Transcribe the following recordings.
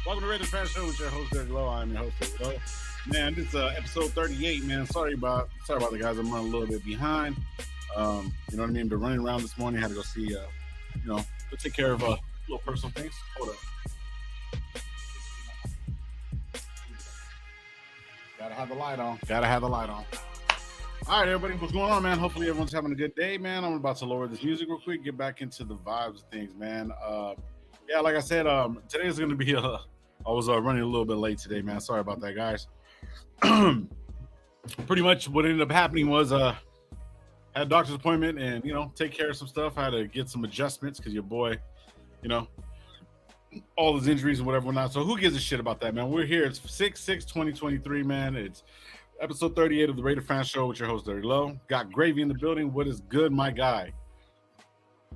Welcome to Raiders Fan Show with your host, Derek Lowe. I'm your host, Derek Lowe. Man, this is episode 38, man. Sorry about the guys. I'm running a little bit behind. You know what I mean? Been running around this morning. Had to go see, go take care of little personal things. Hold up. Gotta have the light on. All right, everybody, what's going on, man? Hopefully everyone's having a good day, man. I'm about to lower this music real quick, get back into the vibes of things, man. Yeah, like I said, today is going to be I was running a little bit late today, man. Sorry about that, guys. Pretty much what ended up happening was had a doctor's appointment and, take care of some stuff. I had to get some adjustments because your boy, all his injuries and whatever not. So who gives a shit about that, man? We're here. It's 6/6/2023, man. It's episode 38 of the Raider Fan Show with your host, Derek Lowe. Got Gravy in the building. What is good, my guy?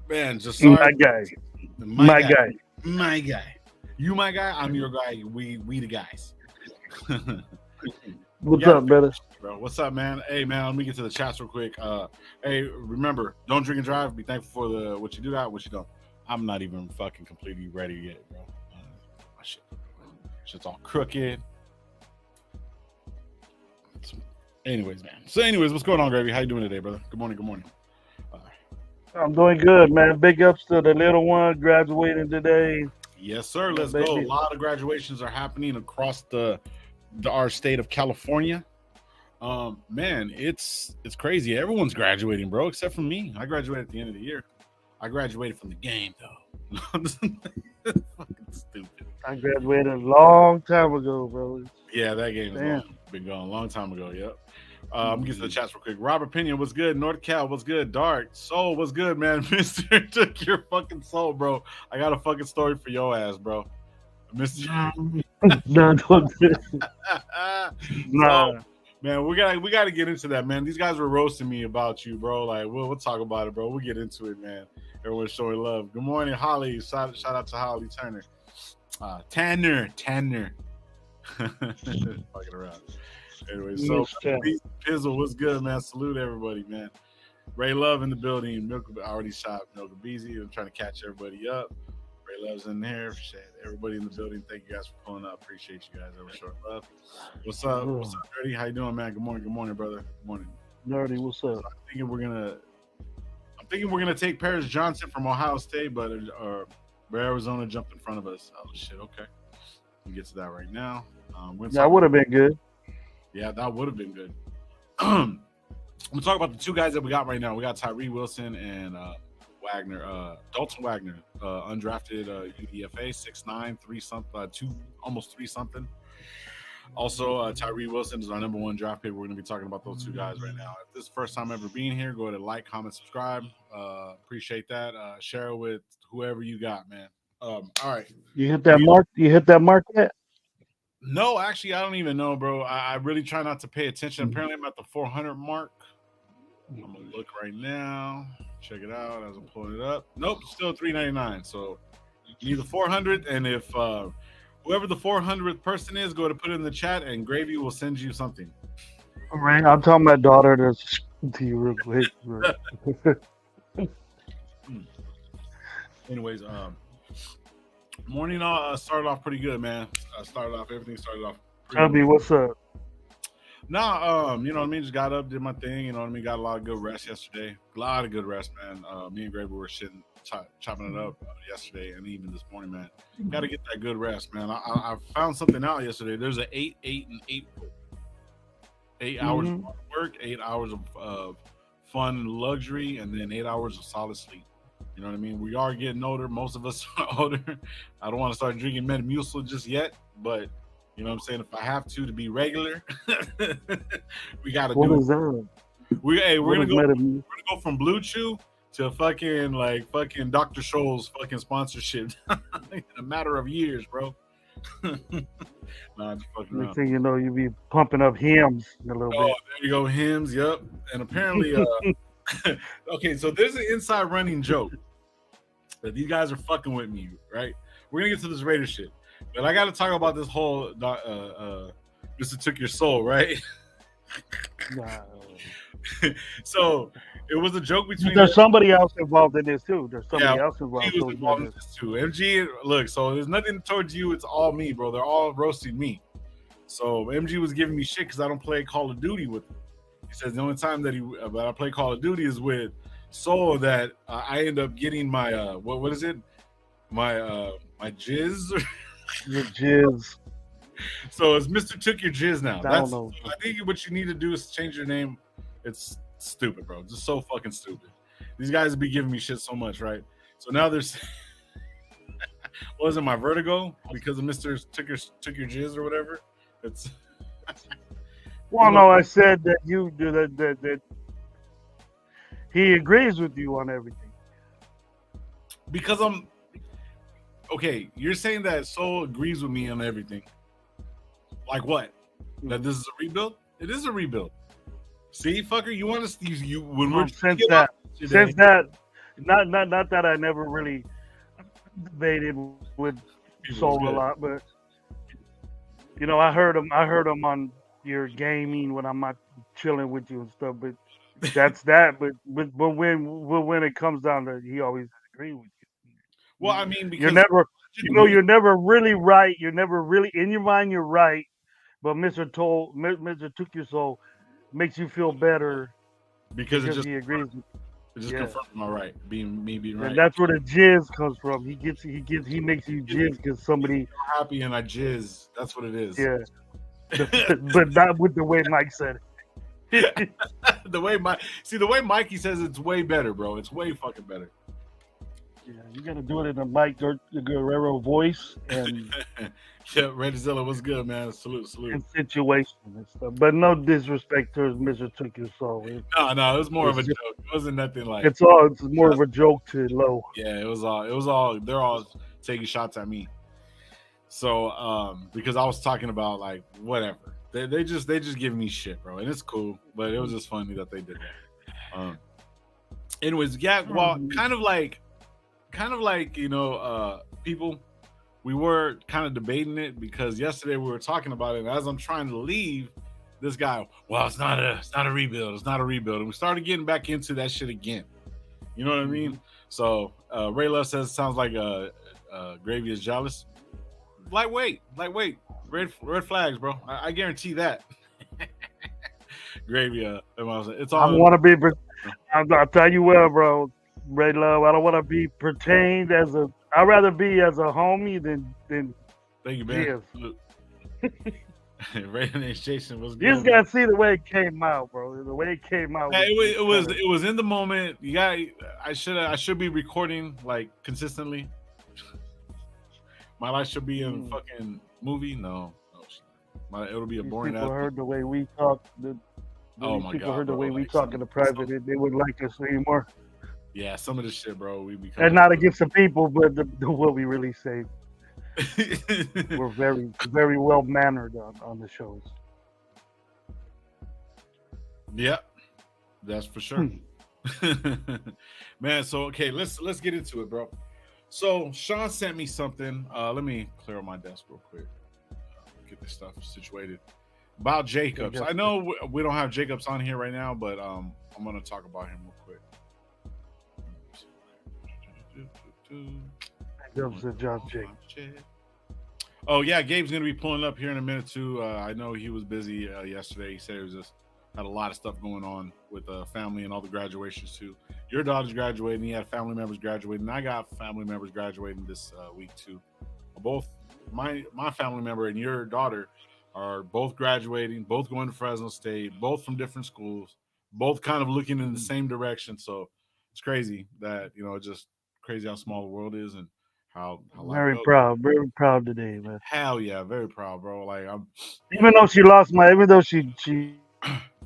Man, just sorry. My guy. You my guy, I'm your guy. We the guys. What's up, brother? Bro, what's up, man? Hey, man, let me get to the chats real quick. Hey, remember, don't drink and drive. Be thankful for what you do out, what you don't. I'm not even fucking completely ready yet, bro. My shit's all crooked. Anyways, man. So, what's going on, Gravy? How you doing today, brother? Good morning. I'm doing good, man. Big ups to the little one graduating today. Yes, sir. Let's go. A lot of graduations are happening across our state of California. Man, it's crazy. Everyone's graduating, bro, except for me. I graduated at the end of the year. I graduated from the game, though. Fucking stupid. I graduated a long time ago, bro. Yeah, that game has been gone a long time ago. Yep. I'm gonna get to the chats real quick. Robert Pinion, what's good? North Cal, what's good? Dark Soul, what's good, man? Mister took your fucking soul, bro. I got a fucking story for your ass, bro. Mister. Nah. So, man, we gotta get into that, man. These guys were roasting me about you, bro. Like, we'll talk about it, bro. We'll get into it, man. Everyone's showing love. Good morning, Holly. Shout out to Holly Turner. Tanner. Fucking around. Anyway, so Pizzle, what's good, man? Salute everybody, man. Ray Love in the building. Milk already shot Milk Beezy. I'm trying to catch everybody up. Ray Love's in there. Everybody in the building. Thank you guys for pulling up. Appreciate you guys. Ever short love. What's up? What's up, Nerdy? How you doing, man? Good morning, brother. Good morning. Nerdy, what's up? So I'm thinking we're gonna take Paris Johnson from Ohio State, but Arizona jumped in front of us. Oh shit. Okay. We'll get to that right now. That would have been good. Yeah, that would have been good. I'm gonna talk about the two guys that we got right now. We got Tyree Wilson and Wagner, Dalton Wagner, undrafted UDFA, 6'9", 3 almost 3 something. Also, Tyree Wilson is our number 1 draft pick. We're gonna be talking about those two guys right now. If this is the first time ever being here, go ahead and like, comment, subscribe. Appreciate that. Share it with whoever you got, man. All right. You hit that mark? You hit that mark yet? No, actually, I don't even know, bro. I really try not to pay attention. Apparently, I'm at the 400 mark. I'm gonna look right now. Check it out as I'm pulling it up. Nope, still $3.99. So you need the 400, and if whoever the 400th person is, go to put it in the chat, and Gravy will send you something. All right, I'll tell my daughter to you real quick. Anyways, morning started off pretty good, man. Everything started off. Tell me what's up. Nah, you know what I mean? Just got up, did my thing, you know what I mean? Got a lot of good rest yesterday. A lot of good rest, man. Me and Gravy were chopping it up yesterday and even this morning, man. Got to get that good rest, man. I found something out yesterday. There's an 8, 8, and 8 rule. 8 hours of work, 8 hours of fun luxury, and then 8 hours of solid sleep. You know what I mean? We are getting older. Most of us are older. I don't want to start drinking Metamucil just yet, but you know what I'm saying? If I have to be regular, we got to do it. We're gonna go from Blue Chew to fucking Dr. Scholl's fucking sponsorship in a matter of years, bro. Nah, just fucking around. Next thing you know, you be pumping up Hims a little bit. There you go, Hims. Yep. And apparently, okay, so there's an inside running joke that these guys are fucking with me, right? We're gonna get to this Raider shit, but I got to talk about this whole Mr. Took Your Soul, right? So it was a joke between. There's somebody else involved in this too. There's somebody else involved. He was involved in this too. MG, look, so there's nothing towards you. It's all me, bro. They're all roasting me. So MG was giving me shit because I don't play Call of Duty with him. He says the only time that I play Call of Duty is with Soul. That I end up getting my what is it? My jizz. Your jizz. So it's Mr. Took Your Jizz now. I don't know. I think what you need to do is change your name. It's stupid, bro. Just so fucking stupid. These guys be giving me shit so much, right? So now there's what is it, my vertigo because of Mr. Took your Jizz or whatever. It's well, no, I said that you do that he agrees with you on everything. Because I'm okay. You're saying that Soul agrees with me on everything. Like what? That this is a rebuild? It is a rebuild. See, fucker, you want to you when we're since that not that I never really debated with Soul a lot, but you know, I heard him on your gaming when I'm not chilling with you and stuff, but that's that. But when it comes down to, he always agrees with you. Well, I mean, because you're never really right. You're never really in your mind. You're right, but Mr. Took Your Soul makes you feel better because he agrees. It just confirms my right, being right. And that's where the jizz comes from. He makes you jizz because somebody happy and I jizz. That's what it is. Yeah, but not with the way Mike said it. the way Mikey says it's way better, bro. It's way fucking better. Yeah, you got to do it in the Mike Guerrero voice and Yeah, Redzilla, what's good, man? Salute. situation and stuff. But no disrespect to Mr. Took Your Soul. No, it was more of a It's just, joke. It wasn't nothing like. it's more of a joke to Low. Yeah, it was all. They're all taking shots at me. So, because I was talking about like whatever, they just giving me shit, bro, and it's cool, but it was just funny that they did that. Anyways, yeah, well, kind of like people, we were kind of debating it because yesterday we were talking about it, and as I'm trying to leave, this guy, well, it's not a rebuild, and we started getting back into that shit again. You know what I mean? So Ray Love says sounds like Gravy is jealous. Lightweight, red flags, bro. I guarantee that. Gravy, it's all. I want to be. I'll tell you what, bro. Ray Love. I don't want to be pertained as a. I'd rather be as a homie than. Thank you, man. Ray and Jason was. You just gotta see the way it came out, bro. The way it came out. Yeah, it was in the moment. You got. I should be recording like consistently. My life should be in a fucking movie. No. It'll be a boring. People heard the way we talk. People heard the way we talk in the private. They wouldn't like us anymore. Yeah, some of this shit, bro. And not against the people, but what we really say. We're very, very well mannered on the shows. Yep, that's for sure. Man, so okay, let's get into it, bro. So Sean sent me something. Let me clear up my desk real quick. Get this stuff situated. About Jacobs. I know we don't have Jacobs on here right now, but I'm gonna talk about him real quick. Oh yeah, Gabe's gonna be pulling up here in a minute too. I know he was busy yesterday. He said he was just had a lot of stuff going on with family and all the graduations too. Your daughter's graduating. He had family members graduating. I got family members graduating this week too. Both my family member and your daughter are both graduating, both going to Fresno State, both from different schools, both kind of looking in the same direction. So it's crazy that just crazy how small the world is and how very proud today, man. Hell yeah, very proud, bro. Like I'm even though she lost even though she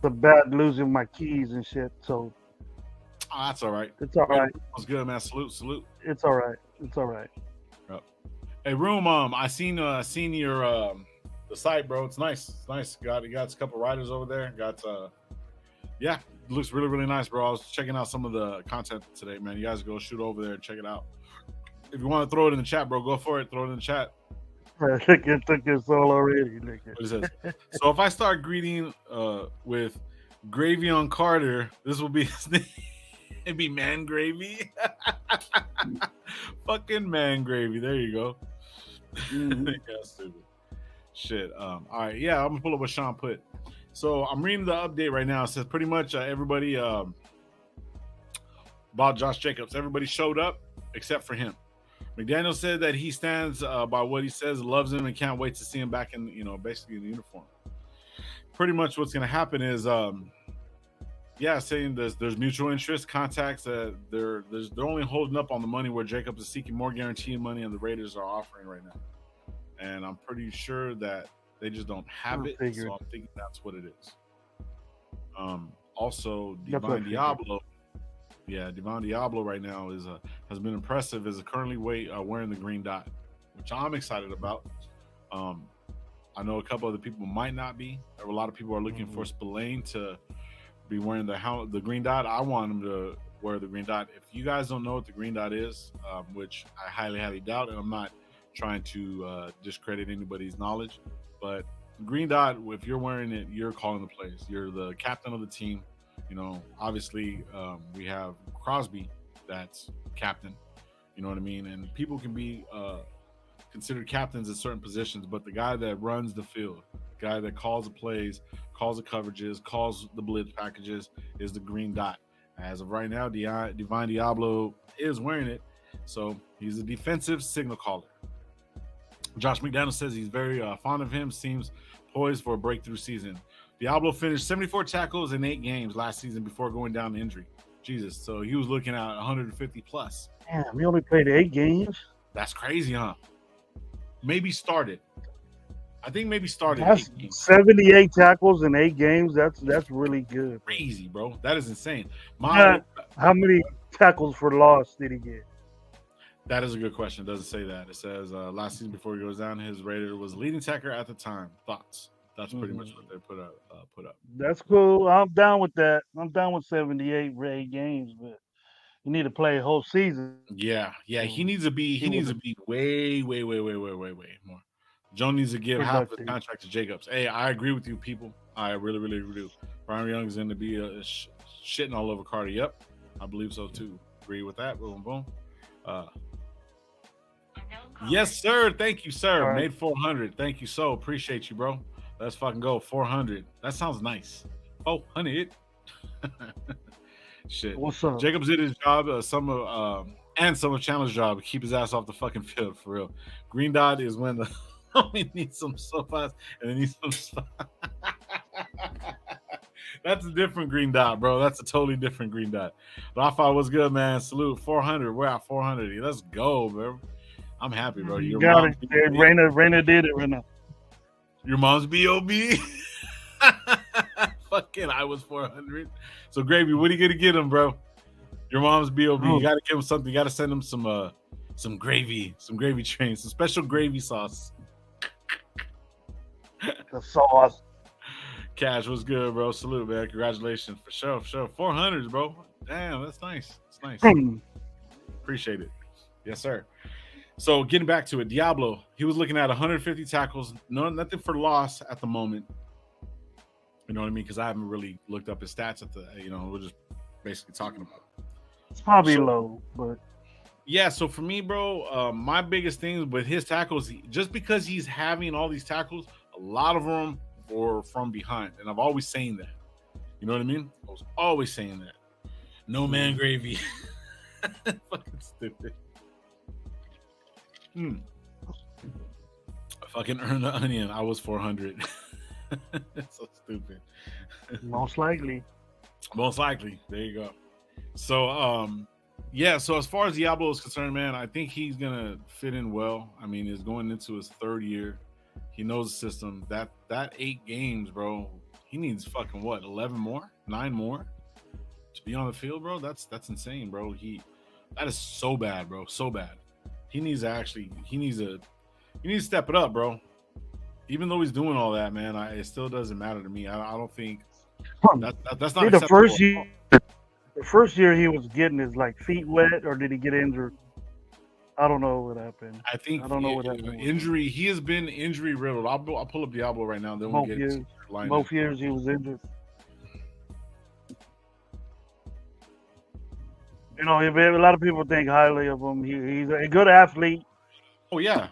the bad losing my keys and shit. So that's all right. It's all right. That's good, man. Salute. It's all right. Yep. Hey, Room. I seen your the site, bro. It's nice. Got a couple riders over there. It looks really, really nice, bro. I was checking out some of the content today, man. You guys go shoot over there and check it out. If you want to throw it in the chat, bro, go for it. Throw it in the chat. It took your soul already. What it says. So if I start greeting with Gravy on Carter, this will be his name. It'd be Man Gravy. Fucking Man Gravy. There you go. Yeah, stupid. Shit. All right. Yeah, I'm gonna pull up what Sean put. So I'm reading the update right now. It says pretty much everybody about Josh Jacobs. Everybody showed up except for him. McDaniel said that he stands by what he says, loves him, and can't wait to see him back in, basically in the uniform. Pretty much what's gonna happen is, saying there's mutual interest, contacts that they're only holding up on the money where Jacobs is seeking more guaranteed money and the Raiders are offering right now. And I'm pretty sure that they just don't have it, so I'm thinking that's what it is. Also, Divine Diablo. Yeah, Divine Diablo right now has been impressive. Is currently wearing the green dot, which I'm excited about. I know a couple other people might not be. A lot of people are looking for Spillane to be wearing the green dot. I want him to wear the green dot. If you guys don't know what the green dot is, which I highly, highly doubt, and I'm not trying to discredit anybody's knowledge, but green dot, if you're wearing it, you're calling the plays. You're the captain of the team. Obviously we have Crosby that's captain, you know what I mean? And people can be considered captains at certain positions, but the guy that runs the field, guy that calls the plays, calls the coverages, calls the blitz packages is the green dot. As of right now, Divine Diablo is wearing it, so he's a defensive signal caller. Josh McDaniel says he's very fond of him, seems poised for a breakthrough season. Diablo finished 74 tackles in 8 games last season before going down to injury. Jesus. So he was looking at 150 plus. Damn, he only played 8 games. That's crazy, huh? Maybe started. I think maybe started. That's 78 tackles in 8 games. That's really good. Crazy, bro. That is insane. How many tackles for loss did he get? That is a good question. It doesn't say that. It says last season before he goes down, his rated was leading tackler at the time. Thoughts? That's pretty much what they put up. That's cool. I'm down with that. I'm down with 78 for 8 games, but you need to play a whole season. Yeah. He needs to be way more. Joe needs to give half of the contract to Jacobs. Hey, I agree with you, people. I really, really do. Brian Young is going to be shitting all over Carter. Yep, I believe so too. Agree with that. Boom, boom. Yes, sir. Thank you, sir. Right. Made 400. Thank you so. Appreciate you, bro. Let's fucking go. 400. That sounds nice. 400. Shit. What's up? Jacobs did his job. Some of Chandler's job. Keep his ass off the fucking field for real. Green dot is when the homie needs some sofas and then needs some stuff. That's a different green dot, bro. That's a totally different green dot. Rafa, what's good, man? Salute. 400. We're at 400. Let's go, bro. I'm happy, bro. You got it. Raina did it right now. Your mom's B.O.B. Fucking, I was 400. So, Gravy, what are you gonna get him, bro? Your mom's B.O.B. You gotta give him something. You gotta send him some gravy, some gravy train, some special gravy sauce. The sauce. Cash, what's good, bro? Salute, man. Congratulations for sure. 400s, bro. Damn, that's nice. It's nice. Appreciate it. Yes, sir. So getting back to it, Diablo, he was looking at 150 tackles, nothing for loss at the moment. You know what I mean? Because I haven't really looked up his stats we're just basically talking about it. It's probably low, but yeah. So for me, bro, my biggest thing with his tackles, just because he's having all these tackles, a lot of them were from behind, and I've always saying that. You know what I mean? I was always saying that. No man gravy. Fucking stupid. I fucking earned the onion. I was 400. So stupid. Most likely. There you go. So, so as far as Diablo is concerned, man, I think he's gonna fit in well. I mean, he's going into his 3rd year. He knows the system. That 8 games, bro. He needs fucking what? 11 more? 9 more to be on the field, bro. That's insane, bro. That is so bad, bro. So bad. He needs to step it up, bro. Even though he's doing all that, man, it still doesn't matter to me. I don't think that's not acceptable. The first year he was getting his feet wet, or did he get injured? I don't know what happened. I don't know what happened. Injury. He has been injury riddled. I'll pull up Diablo right now. Then we'll get both years he was injured. You know, a lot of people think highly of him. He's a good athlete. Oh yeah,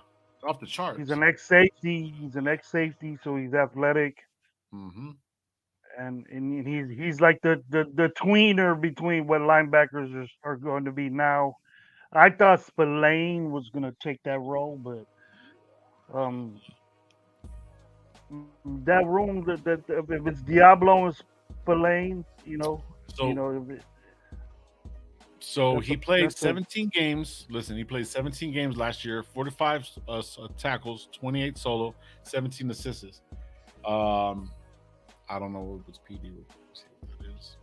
off the charts. He's an ex-safety. So he's athletic. Mm-hmm. And he's like the tweener between what linebackers are going to be now. I thought Spillane was going to take that role, but that room that if it's Diablo and Spillane, So he played 17 games. Listen, he played 17 games last year, 45 tackles, 28 solo, 17 assists. I don't know what was PD. Let's see what that is.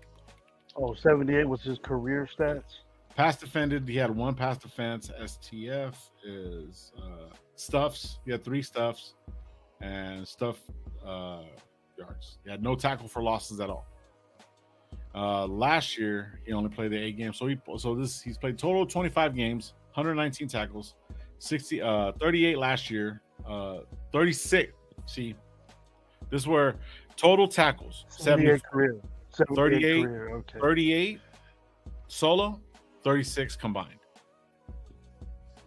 Oh, 78 was his career stats. Pass defended, he had 1 pass defense. STF is stuffs. He had 3 stuffs and stuff yards. He had no tackle for losses at all. Last year he only played the 8 games. He's played total 25 games, 119 tackles, 38 last year, 36. See, this were total tackles, 78 career. 38 career, okay. 38 solo, 36 combined.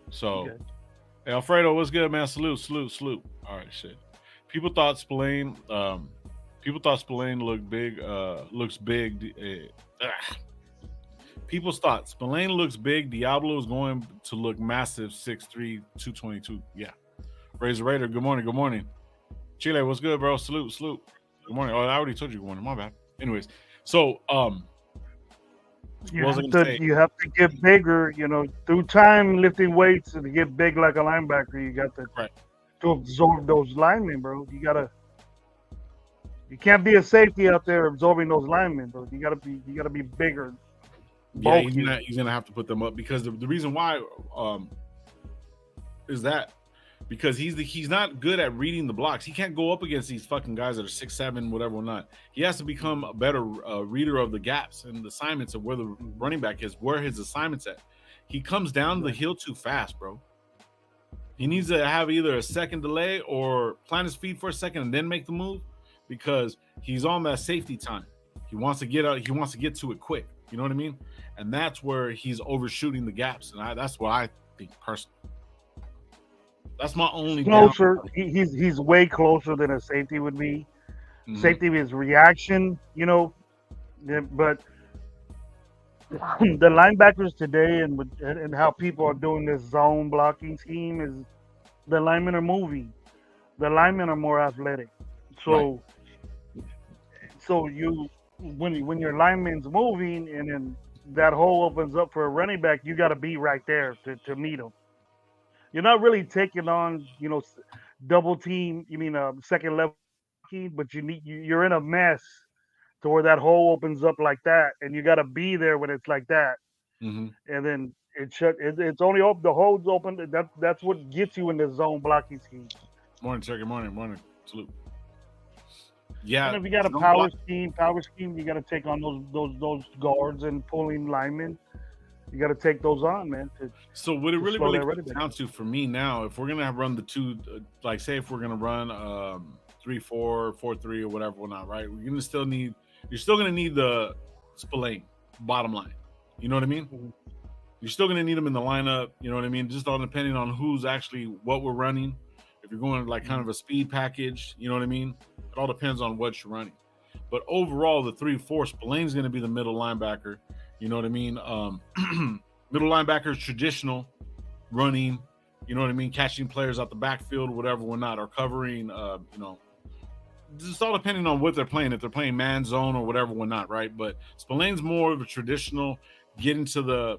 So, okay. Hey, Alfredo, what's good, man? Salute. All right, shit. People thought Spillane looks big. People thought Spillane looks big. Diablo is going to look massive, 6'3", 222. Yeah. Razor Raider, good morning. Chile, what's good, bro? Salute. Good morning. Oh, I already told you good morning. My bad. Anyways, so You have to get bigger. You know, through time lifting weights and to get big like a linebacker, you got to absorb those linemen, bro. You can't be a safety out there absorbing those linemen, bro. You gotta be bigger. Yeah, he's gonna have to put them up because the reason why is that because he's not good at reading the blocks. He can't go up against these fucking guys that are 6'7", whatever or not. He has to become a better reader of the gaps and the assignments of where the running back is, where his assignments at. He comes down the hill too fast, bro. He needs to have either a second delay or plant his feet for a second and then make the move because he's on that safety time. He wants to get out. He wants to get to it quick. You know what I mean? And that's where he's overshooting the gaps. And that's what I think personally. That's my only closer. He's way closer than a safety would be. Mm-hmm. Safety is reaction, you know, but the linebackers today and how people are doing this zone blocking scheme is the linemen are moving. The linemen are more athletic. So when your lineman's moving and then that hole opens up for a running back, you got to be right there to meet him. You're not really taking on, you know, double team. You mean second level team, but you're in a mess to where that hole opens up like that, and you got to be there when it's like that. Mm-hmm. And then it's only open. The hole's open. That's what gets you in the zone blocking scheme. Morning, sir. Good morning. Salute. Yeah. And if you got a power scheme, you got to take on those guards and pulling linemen. You got to take those on, man. So what it really comes down to for me now, if we're gonna run the two, like say if we're gonna run 3-4, 4-3 or whatever, we're not right. You're still gonna need the Spillane, bottom line. You know what I mean? Mm-hmm. You're still gonna need them in the lineup. You know what I mean? Just all depending on who's actually what we're running. If you're going like kind of a speed package, you know what I mean? It all depends on what you're running. But overall, the 3-4, Spillane's gonna be the middle linebacker. You know what I mean? Middle linebacker is traditional, running, you know what I mean? Catching players out the backfield, whatever, we're not, or covering, you know, just all depending on what they're playing. If they're playing man zone or whatever, we're not, right? But Spillane's more of a traditional, get into the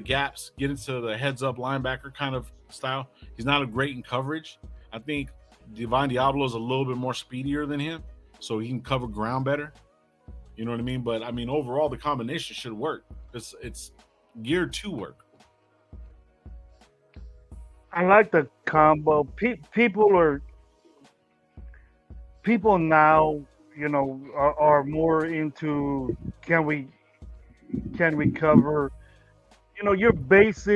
gaps, get into the heads up linebacker kind of style. He's not a great in coverage. I think Divine Diablo is a little bit more speedier than him, so he can cover ground better. You know what I mean? But I mean, overall, the combination should work. It's geared to work. I like the combo. People now, you know, are more into can we cover? You know, your base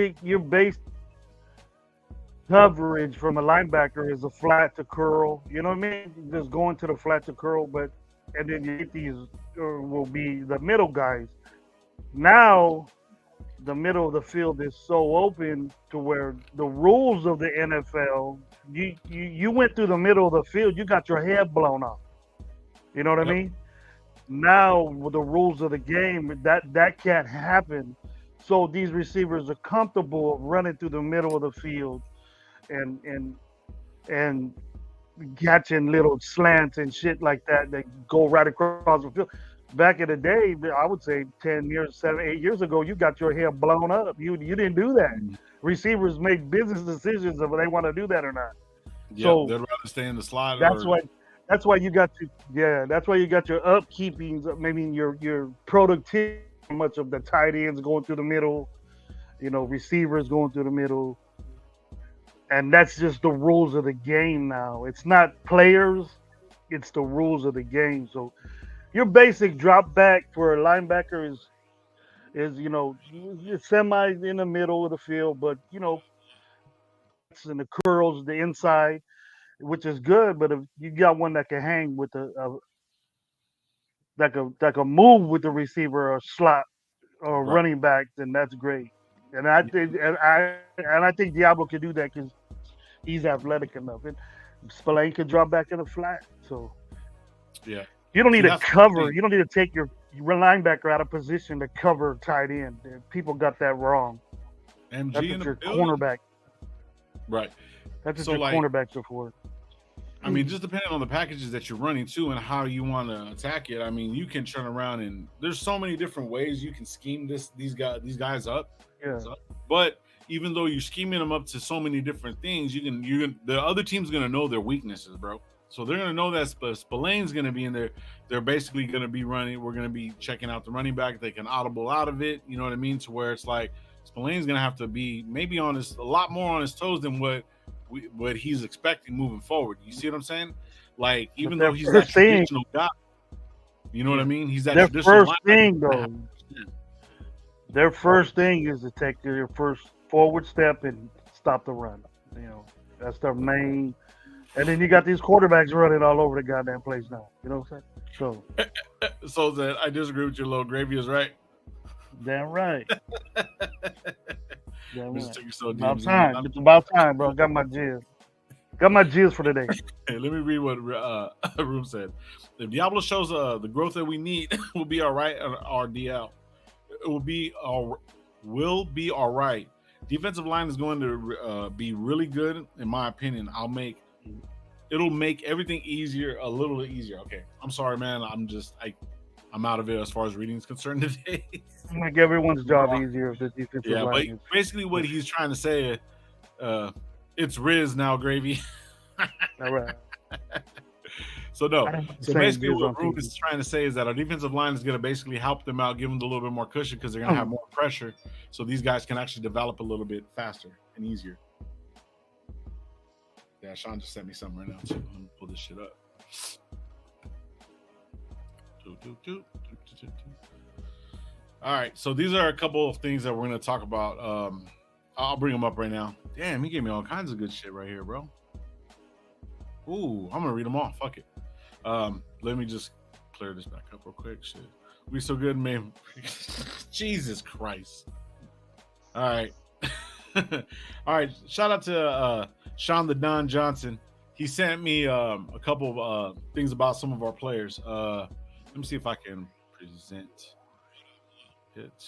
coverage from a linebacker is a flat to curl. You know what I mean? Just going to the flat to curl, and then you get these will be the middle guys. Now, the middle of the field is so open to where the rules of the NFL, you went through the middle of the field, you got your head blown off. You know what I mean? Now, with the rules of the game, that can't happen. So these receivers are comfortable running through the middle of the field and catching little slants and shit like that go right across the field. Back in the day, I would say 8 years ago, you got your hair blown up. You didn't do that. Mm-hmm. Receivers make business decisions if they want to do that or not. Yeah, so they'd rather stay in the slot. That's why you got your upkeepings, maybe your productivity. Much of the tight ends going through the middle, you know, receivers going through the middle. And that's just the rules of the game now. It's not players, it's the rules of the game. So your basic drop back for a linebacker is you know, semi in the middle of the field, but you know, it's in the curls, the inside, which is good. But if you got one that can hang with that can move with the receiver or slot or running back, then that's great. And I think Diablo can do that because he's athletic enough. And Spillane could drop back in the flat. So yeah, you don't need to cover. You don't need to take your linebacker out of position to cover tight end. People got that wrong. MG that's in your cornerback. Right. That's what your cornerbacks are for. I mean, just depending on the packages that you're running too and how you want to attack it. I mean, you can turn around and there's so many different ways you can scheme these guys up. Yeah. But even though you're scheming them up to so many different things, the other team's gonna know their weaknesses, bro. So they're gonna know that Spillane's gonna be in there. They're basically gonna be running. We're gonna be checking out the running back. They can audible out of it. You know what I mean? To where it's like Spillane's gonna have to be maybe a lot more on his toes than what he's expecting moving forward. You see what I'm saying? Like even though he's that traditional guy, you know what I mean? He's that their traditional first thing though. Their first thing is to take their first forward step and stop the run. You know, that's their main. And then you got these quarterbacks running all over the goddamn place now. You know what I'm saying? So that I disagree with you. Little Gravy is right. Damn right. Damn right. It's about time, bro. Got my jizz for today. Hey, let me read what Room said. If Diablo shows the growth that we need, we'll be all right on our DL. It will be all right. Defensive line is going to be really good, in my opinion. It'll make everything a little easier. Okay, I'm sorry, man. I'm out of it as far as reading is concerned today. Make everyone's job easier if the defensive line. But basically, what he's trying to say, it's Riz now, Gravy. All right. So basically, what Ruben is trying to say is that our defensive line is going to basically help them out, give them a little bit more cushion because they're going to have more pressure, so these guys can actually develop a little bit faster and easier. Yeah, Sean just sent me something right now too. Let me pull this shit up. All right, so these are a couple of things that we're going to talk about. I'll bring them up right now. Damn, he gave me all kinds of good shit right here, bro. Ooh, I'm going to read them all. Fuck it. Let me just clear this back up real quick. Shit. We so good, man. Jesus Christ. All right. All right. Shout out to Sean the Don Johnson. He sent me a couple of things about some of our players. Let me see if I can present it.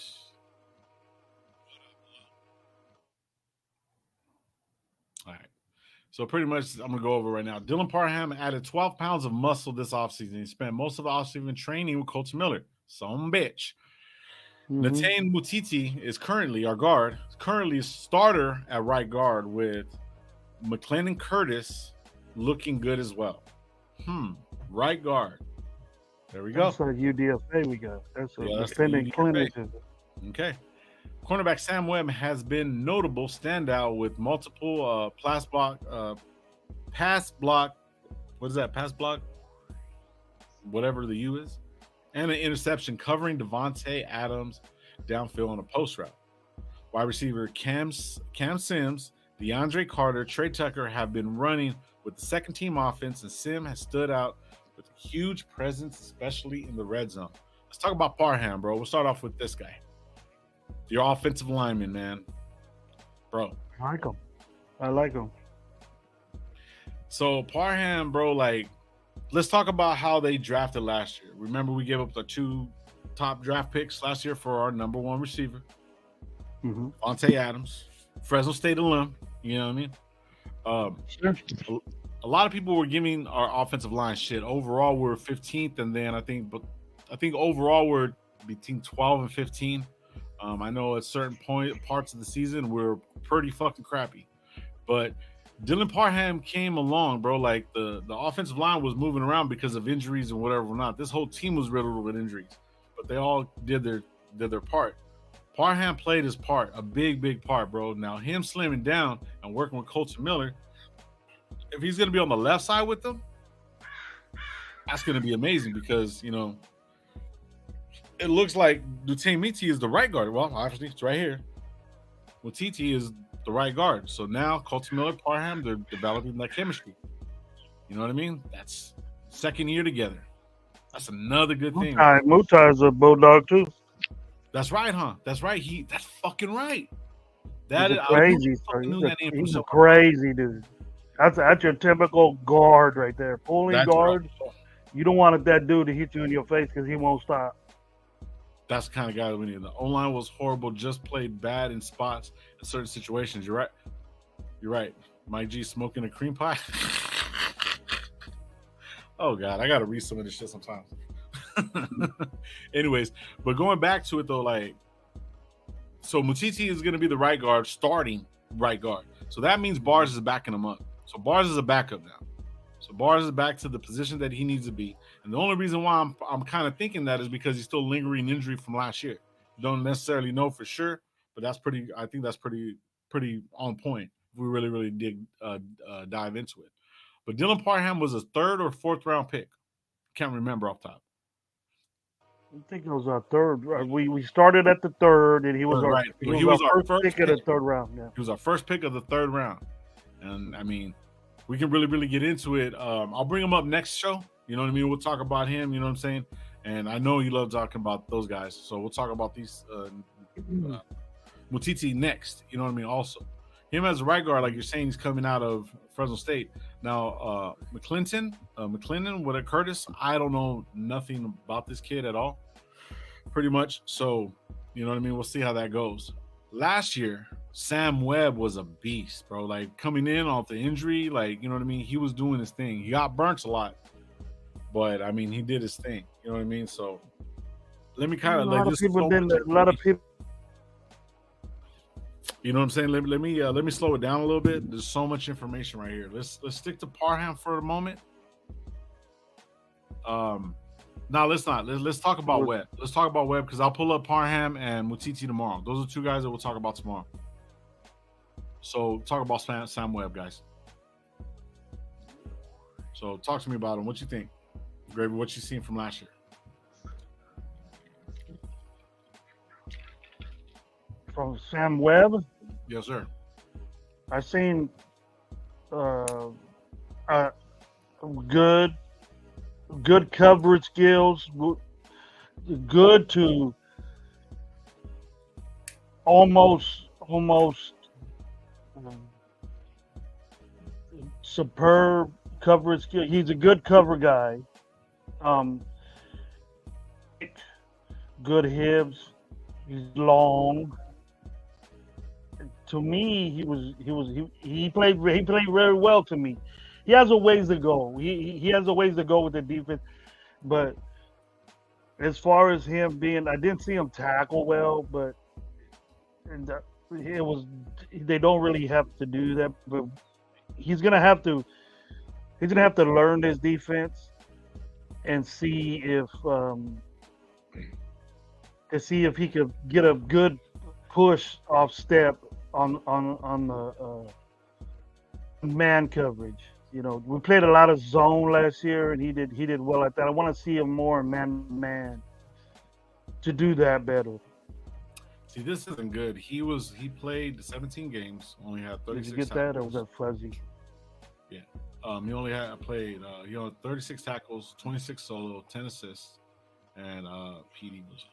All right. So pretty much I'm going to go over right now. Dylan Parham added 12 pounds of muscle this offseason. He spent most of the offseason training with Coach Miller. Some bitch. Natane Mutiti is currently our guard. Currently starter at right guard with McLennan Curtis looking good as well. Right guard. There we go. That's like UDFA we got. That's a defending clinic. Okay. Cornerback Sam Webb has been notable standout with multiple pass block. What is that? Pass block? Whatever the U is. And an interception covering Devontae Adams downfield on a post route. Wide receiver Cam Sims, DeAndre Carter, Trey Tucker have been running with the second team offense, and Sim has stood out with a huge presence, especially in the red zone. Let's talk about Parham, bro. We'll start off with this guy. Your offensive lineman, man. Bro. I like him. So Parham, bro, let's talk about how they drafted last year. Remember, we gave up the 2 top draft picks last year for our number 1 receiver, Devontae Adams, Fresno State alum. You know what I mean? A lot of people were giving our offensive line shit. Overall, we're 15th, and then I think overall we're between 12 and 15. I know at certain parts of the season we're pretty fucking crappy, but Dylan Parham came along, bro. Like the offensive line was moving around because of injuries and whatever. Not this whole team was riddled with injuries, but they all did their part. Parham played his part, a big part, bro. Now him slimming down and working with Coach Miller, if he's gonna be on the left side with them, that's gonna be amazing because it looks like Dutane Miti is the right guard. Well, obviously it's right here. Well, TT is the right guard. So now Coach Miller, Parham, they're developing that chemistry. You know what I mean? That's second year together. That's another good thing. Mutai's a Bulldog too. That's right, huh? That's right. That's fucking right. He's crazy. He's a crazy dude. That's your typical guard right there. Pulling guard. Right. You don't want that dude to hit you in your face because he won't stop. That's the kind of guy that we need. The O-line was horrible, just played bad in spots in certain situations. You're right. Mike G smoking a cream pie. Oh God, I gotta read some of this shit sometimes. Anyways, but going back to it though, like, so Mutiti is gonna be the right guard, starting right guard. So that means Bars is backing him up. So Bars is a backup now. So Bars is back to the position that he needs to be. And the only reason why I'm kind of thinking that is because he's still lingering injury from last year. Don't necessarily know for sure, but that's pretty. I think that's pretty on point if we really dive into it. But Dylan Parham was a third or fourth round pick. Can't remember off top. I think it was our third. We started at the third, and he was our Right. he So he was was our our first pick of the third round. Yeah. He was our first pick of the third round. And I mean, we can really get into it. I'll bring him up next show. You know what I mean? We'll talk about him. You know what I'm saying? And I know you love talking about those guys. So we'll talk about these Mutiti next. You know what I mean? Also, him as a right guard, like you're saying, he's coming out of Fresno State. Now, McClendon with a Curtis, I don't know nothing about this kid at all, pretty much. So, you know what I mean? We'll see how that goes. Last year, Sam Webb was a beast, bro. Like coming in off the injury, like, you know what I mean? He was doing his thing. He got burnt a lot, but I mean, he did his thing. You know what I mean? So let me kind of like a lot of people. You know what I'm saying? Let me slow it down a little bit. There's so much information right here. Let's stick to Parham for a moment. No, let's not. Let's talk about Webb. Let's talk about Webb because I'll pull up Parham and Mutiti tomorrow. Those are two guys that we'll talk about tomorrow. So talk about Sam Webb, guys. So talk to me about him. What you think, Gravy? What you seen from last year? From Sam Webb? Yes, sir. I seen good coverage skills, good to almost superb coverage skill. He's a good cover guy. Good hips. He's long. To me, he played very well to me. He has a ways to go. He has a ways to go with the defense, but as far as him being, I didn't see him tackle well, but it was they don't really have to do that. But he's gonna have to learn this defense and see if he could get a good push off step on the man coverage. You know, we played a lot of zone last year, and he did well at that. I want to see him more man to do that better. See, this isn't good. He played 17 games, only had 36. Did you get tackles. that, or was that fuzzy? Yeah. He only had played. He had 36 tackles, 26 solo, 10 assists, and PD was.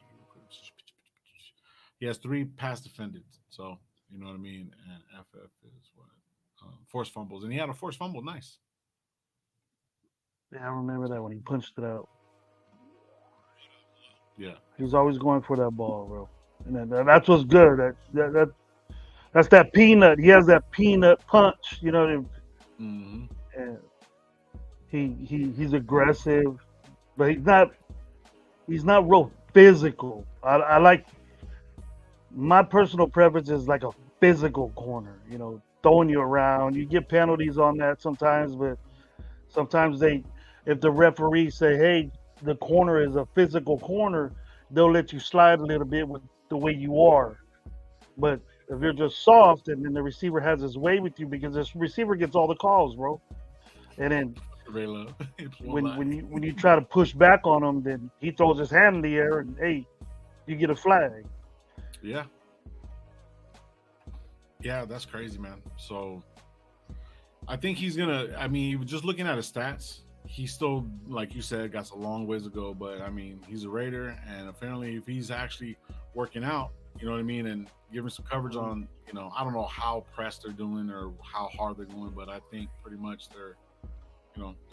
He has 3 pass defended, so you know what I mean. And FF is what forced fumbles, and he had a forced fumble. Nice. Yeah, I remember that when he punched it out. Yeah, he's always going for that ball, bro. And that's what's good. That's that peanut. He has that peanut punch. You know. Mm-hmm. And he's aggressive, but he's not real physical. I like. My personal preference is like a physical corner, you know, throwing you around. You get penalties on that sometimes, but sometimes if the referee say, hey, the corner is a physical corner, they'll let you slide a little bit with the way you are. But if you're just soft and then the receiver has his way with you, because this receiver gets all the calls, bro. And then when you try to push back on him, then he throws his hand in the air and, hey, you get a flag. Yeah, that's crazy, man. So I think he's gonna. I mean, just looking at his stats, he still, like you said, got a long ways to go. But I mean, he's a Raider, and apparently, if he's actually working out, you know what I mean, and giving some coverage on, you know, I don't know how pressed they're doing or how hard they're going, but I think pretty much they're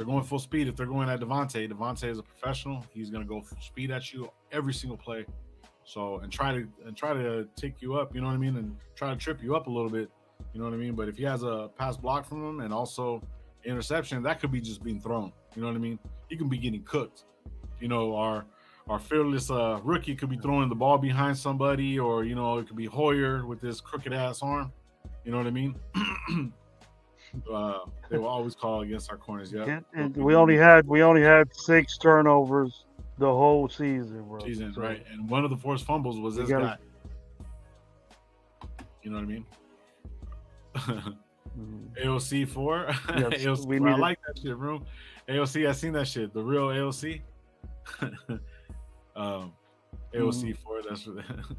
going full speed. If they're going at Devontae is a professional. He's gonna go full speed at you every single play. So and try to take you up, you know what I mean, and try to trip you up a little bit, you know what I mean. But if he has a pass block from him and also interception, that could be just being thrown. You know what I mean? He can be getting cooked. You know, our fearless rookie could be throwing the ball behind somebody, or you know, it could be Hoyer with this crooked ass arm. You know what I mean? They will always call against our corners. Yeah, And we only had 6 turnovers the whole season, bro. season, So right? And one of the forced fumbles was we this gotta. guy. You know what I mean? Mhm. AOC 4. Yes, AOC we 4. I needed. like that shit, bro. AOC, I seen that shit. The real AOC. um, AOC Mhm. 4. That's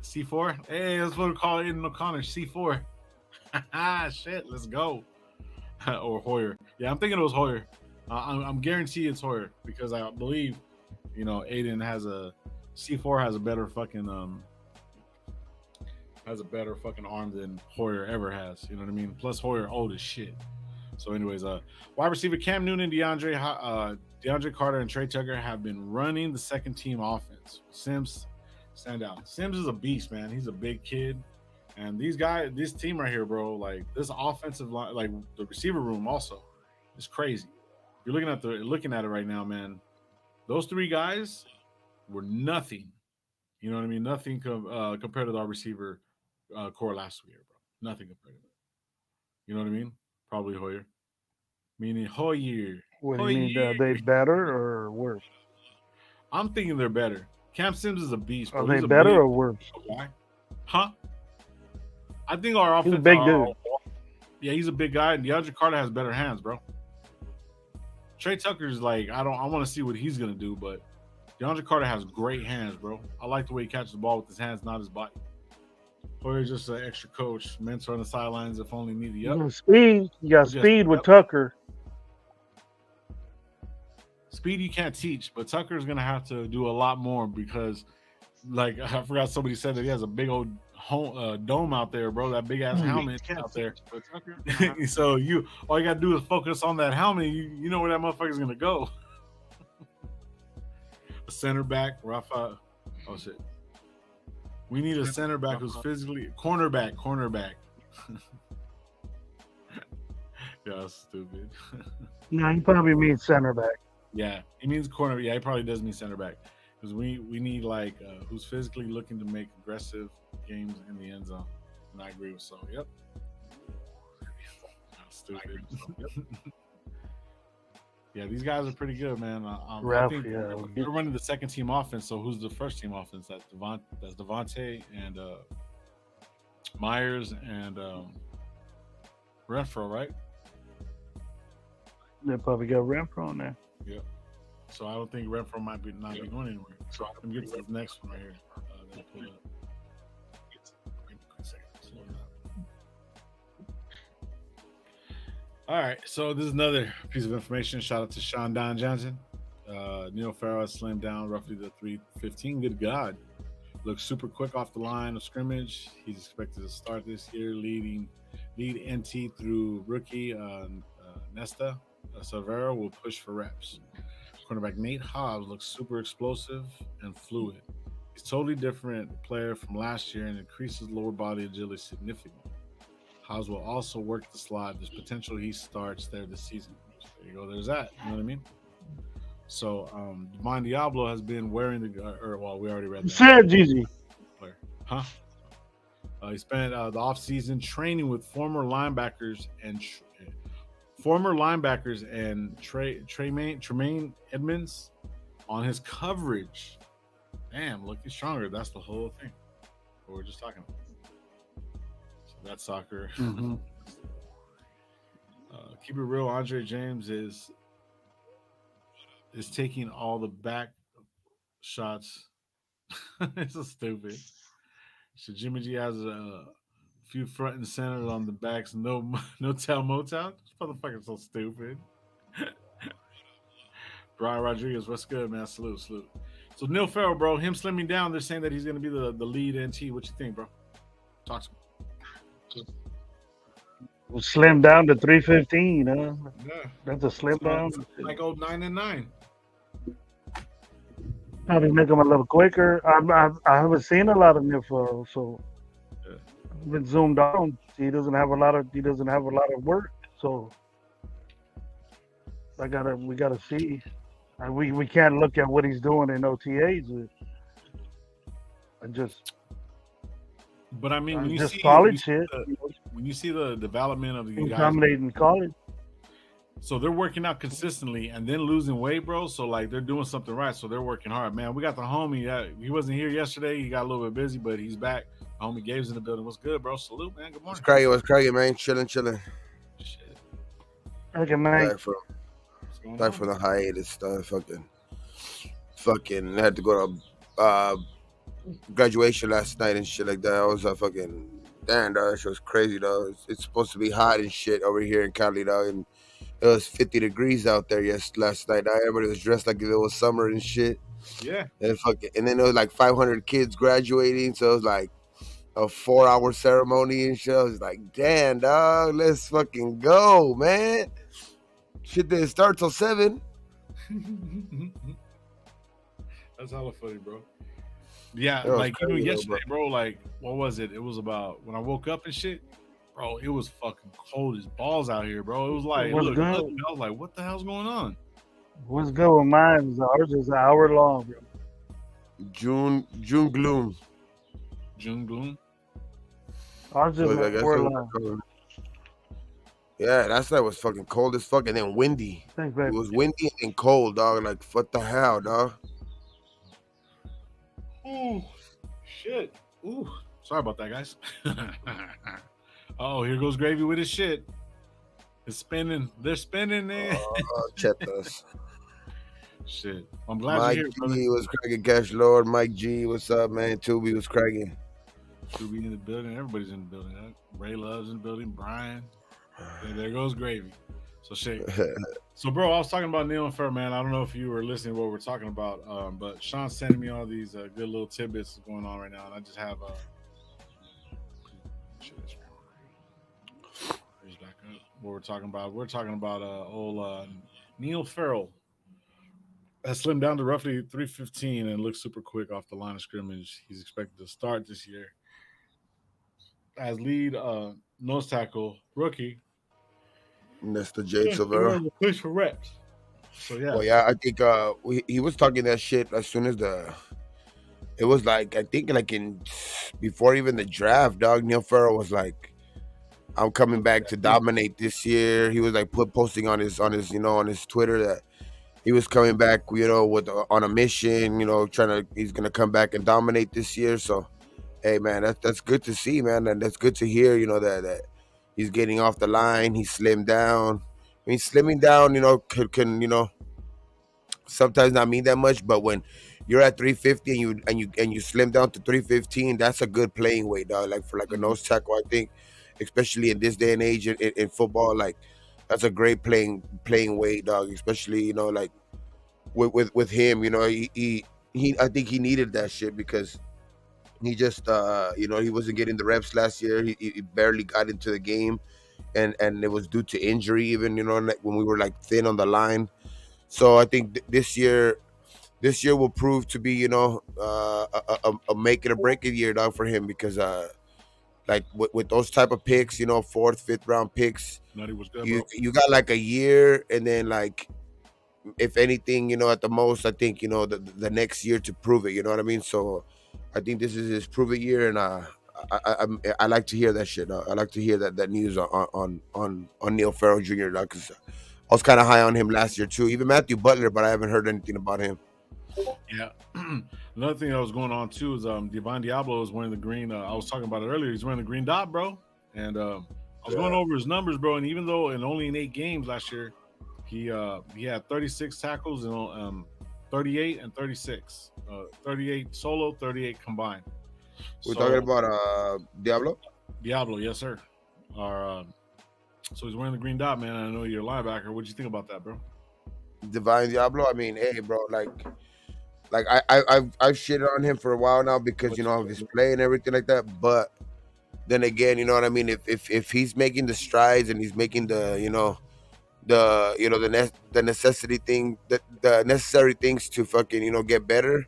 C4. Hey, that's what we call it in O'Connor. C4. Shit, let's go. Or Hoyer. Yeah, I'm thinking it was Hoyer. I'm guaranteed it's Hoyer because I believe, you know, Aiden has a C4 has a better fucking arm than Hoyer ever has. You know what I mean? Plus Hoyer old as shit. So, anyways, wide receiver Cam Newton, DeAndre Carter, and Trey Tucker have been running the second team offense. Sims stand out. Sims is a beast, man. He's a big kid. And these guys, this team right here, bro, like this offensive line, like the receiver room also is crazy. You're looking at it right now, man. Those 3 guys were nothing. You know what I mean? Nothing compared to our receiver core last year, bro. Nothing compared to that. You know what I mean? Probably Hoyer. Meaning Hoyer. What do you mean? Hoyer. Are they better or worse? I'm thinking they're better. Cam Sims is a beast, bro. Are they He's a better big or worse? guy. Huh? I think our He's a offense. big dude. Yeah, he's a big guy, and DeAndre Carter has better hands, bro. Trey Tucker's like, I want to see what he's gonna do, but DeAndre Carter has great hands, bro. I like the way he catches the ball with his hands, not his body. Hoyer's just an extra coach, mentor on the sidelines if only needed. You Yep. got speed. You got Yes, speed with yep. Tucker. Speed you can't teach, but Tucker's gonna have to do a lot more because, like, I forgot somebody said that he has a big old dome out there, bro. That big ass helmet out there. So all you gotta do is focus on that helmet. You know where that motherfucker's gonna go. A center back, Rafa. Oh shit. We need a center back who's physically cornerback. Yeah, that's stupid. No, he probably means center back. Yeah, he means corner. Yeah, he probably does mean center back because we need like who's physically looking to make aggressive games in the end zone. And I agree with so. Yep. That's stupid. Yeah, these guys are pretty good, man. I think they're running the second team offense. So who's the first team offense? That's Devontae and Myers and Renfro, right? They probably got Renfro on there. Yeah. So I don't think Renfro might be not be going anywhere. So let me get to the next one right here. Let me pull it up. All right, so this is another piece of information. Shout out to Sean Don Johnson. Neil Farrell has slimmed down roughly to 315. Good God. Looks super quick off the line of scrimmage. He's expected to start this year, lead NT through rookie Nesta Silvera will push for reps. Cornerback Nate Hobbs looks super explosive and fluid. He's a totally different player from last year and increases lower body agility significantly. Hobbs will also work the slot. There's potential he starts there this season. There you go. There's that. You know what I mean? So, Devon Diablo has been wearing we already read that. Said Gigi. Huh? He spent the offseason training with former linebackers and Tremaine Edmonds on his coverage. Damn, looking stronger. That's the whole thing. What we're just talking about. So that's soccer. Mm-hmm. Keep it real. Andre James is taking all the back shots. It's so stupid. So Jimmy G has a few front and center on the backs. No tell Motown. This motherfucker's so stupid. Brian Rodriguez, what's good, man? Salute. So Neil Farrell, bro, him slimming down. They're saying that he's going to be the lead NT. What you think, bro? Talk to me. Slim down to 315, huh? Yeah. That's a slim down. Like 9-9. Probably make him a little quicker. I haven't seen a lot of Nifo, so Yeah. I've been zoomed on. He doesn't have a lot of work, so we gotta see. We can't look at what he's doing in OTAs. And But I mean, when you just see solid shit. when you see the development of these guys, Dominating college. so they're working out consistently and then losing weight, bro. So like they're doing something right. So they're working hard, man. We got the homie. He wasn't here yesterday. He got a little bit busy, but he's back. Homie Gabe's in the building. What's good, bro? Salute, man. Good morning. What's cracking, man? Chilling. Shit. Okay, man. Back from the hiatus stuff. Fucking had to go to graduation last night and shit like that. I was fucking damn, dog. That shit was crazy, dog. It's supposed to be hot and shit over here in Cali, dog, and it was 50 degrees out there last night. Everybody was dressed like if it was summer and shit. Yeah. And then there was like 500 kids graduating, so it was like a 4-hour ceremony and shit. I was like, damn, dog, let's fucking go, man. Shit didn't start till 7. That's hella funny, bro. Yeah, like crazy, yesterday, bro. Like, what was it? It was about when I woke up and shit, bro. It was fucking cold as balls out here, bro. It was like, look, I was like, what the hell's going on? What's good with mine? Ours is an hour long, bro. June gloom. June gloom. Ours is an hour long. Yeah, that night was fucking cold as fuck and then windy. Thanks, baby. It was windy and cold, dog. Like, what the hell, dog? Ooh, shit. Ooh, sorry about that, guys. Oh, here goes Gravy with his shit. It's spinning. They're spinning it. Oh, chetas. Shit. I'm glad Mike you're here, G was cracking. Cash Lord. Mike G, what's up, man? Tubi was cracking. Tubi in the building. Everybody's in the building. Huh? Ray Love's in the building. Brian. And there goes Gravy. So shit. So, bro, I was talking about Neil and Fer, man. I don't know if you were listening to what we're talking about, but Sean's sending me all these good little tidbits going on right now, and I just have what we're talking about. We're talking about old Neil Farrell has slimmed down to roughly 315 and looks super quick off the line of scrimmage. He's expected to start this year as lead nose tackle rookie. And that's the Jade Silvera. Push for reps. So yeah. Well, yeah, I think he was talking that shit as soon as it was like, I think like before even the draft, dog. Neil Farrell was like, I'm coming back to dominate this year. He was like posting on his on his Twitter that he was coming back, on a mission, he's gonna come back and dominate this year. So, hey man, that's good to see, man, and that's good to hear. That he's getting off the line. He slimmed down. I mean, slimming down, can sometimes not mean that much, but when you're at 350 and you slim down to 315, that's a good playing weight, dog. Like for a nose tackle, I think, especially in this day and age in football, like that's a great playing weight, dog. Especially like with him, he I think he needed that shit because he just he wasn't getting the reps last year. He barely got into the game, and it was due to injury, even when we were like thin on the line. So I think this year will prove to be a make it or break it year, dog, for him, because like with those type of picks, 4th, 5th round picks, was good, you got like a year, and then like if anything, at the most, I think the next year to prove it. You know what I mean? So I think this is his prove it year, and I like to hear that shit. I like to hear that news on Neil Farrell Jr. Because I was kind of high on him last year too. Even Matthew Butler, but I haven't heard anything about him. Yeah. Another thing that was going on too is Devon Diablo is wearing the green. I was talking about it earlier. He's wearing the green dot, bro. And I was going over his numbers, bro. And even though only in 8 games last year, he had 36 tackles and 38 and 36. 38 solo, 38 combined. We're talking about Diablo? Diablo, yes, sir. So he's wearing the green dot, man. I know you're a linebacker. What'd you think about that, bro? Divine Diablo? I mean, hey, bro, like I've shitted on him for a while now because of his play and everything like that. But then again, you know what I mean? If he's making the strides and he's making the necessary thing, the necessary things to fucking get better,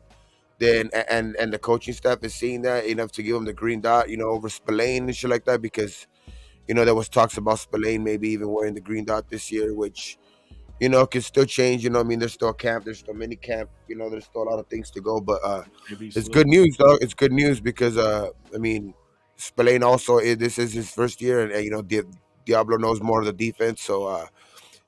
then and the coaching staff is seeing that enough to give him the green dot, over Spillane and shit like that, because there was talks about Spillane maybe even wearing the green dot this year, which you know, can still change. You know, what I mean, there's still a camp, there's still mini camp. You know, there's still a lot of things to go. But Maybe it's slip. good news, though. It's good news because I mean, Spillane also this is his first year, and you know, Diablo knows more of the defense, so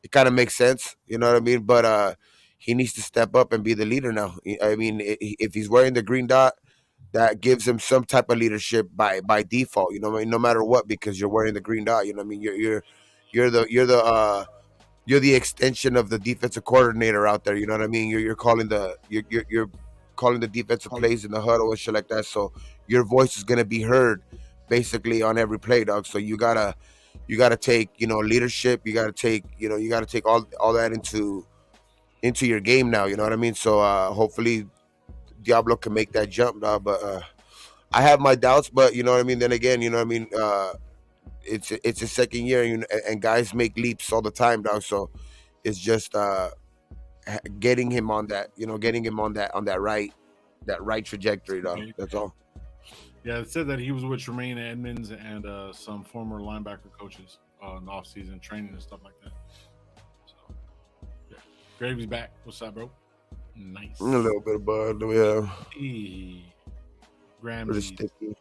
it kind of makes sense. You know what I mean? But he needs to step up and be the leader now. I mean, if he's wearing the green dot, that gives him some type of leadership by default. You know, what I mean? No matter what, because you're wearing the green dot. You know, what I mean, you're the extension of the defensive coordinator out there. You know what I mean? You're calling you're calling the defensive plays in the huddle and shit like that. So your voice is gonna be heard basically on every play, dog. So you gotta take, you know, leadership. You gotta take, you know, you gotta take all that into your game now. You know what I mean? So hopefully Diablo can make that jump, dog. But I have my doubts. But you know what I mean? Then again, you know what I mean? It's his second year, and guys make leaps all the time, dog. So it's just getting him on that, you know, getting him on that right trajectory, dog. That's all. Yeah, it said that he was with Tremaine Edmonds and some former linebacker coaches in the offseason training and stuff like that. So, yeah. Gravy's back. What's up, bro? Nice. A little bit of bud, yeah. Graham. Pretty sticky.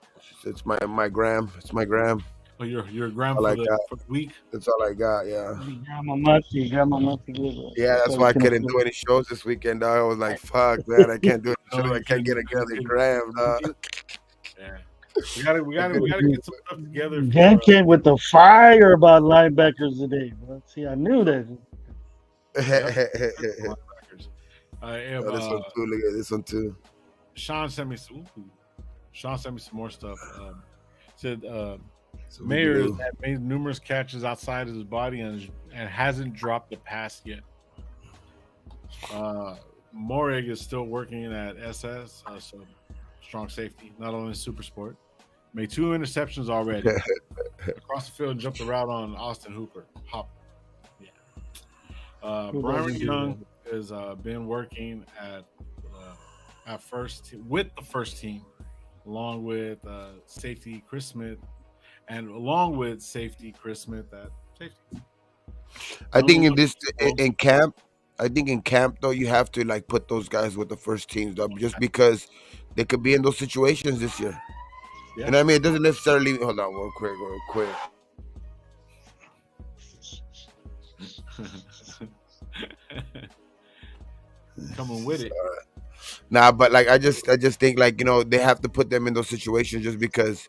It's my gram. It's my gram. Oh, your gram I like for the week? That's all I got, yeah. Yeah, that's why I couldn't do any shows this weekend, dog. I was like, fuck, man, I can't do a show. I can't get another gram, dog. Yeah. We gotta get some stuff together. Dan came with the fire about linebackers today, bro. See, I knew that. Yeah, this one too. Look at this one too. Sean sent me some more stuff. Said Mayer has made numerous catches outside of his body and hasn't dropped a pass yet. Morig is still working at SS, so strong safety, not only Super Sport. Made 2 interceptions already. Across the field and jumped the route on Austin Hooper. Hop. Yeah. Brian Young has been working at first with the first team, along with safety Chris Smith, and along with safety Chris Smith at safety. I think in camp, though, you have to like put those guys with the first teams, though, just because they could be in those situations this year. Yeah. You know what I mean? It doesn't necessarily. Hold on, real quick. Coming with it. Nah, but like I just think, like, you know, they have to put them in those situations just because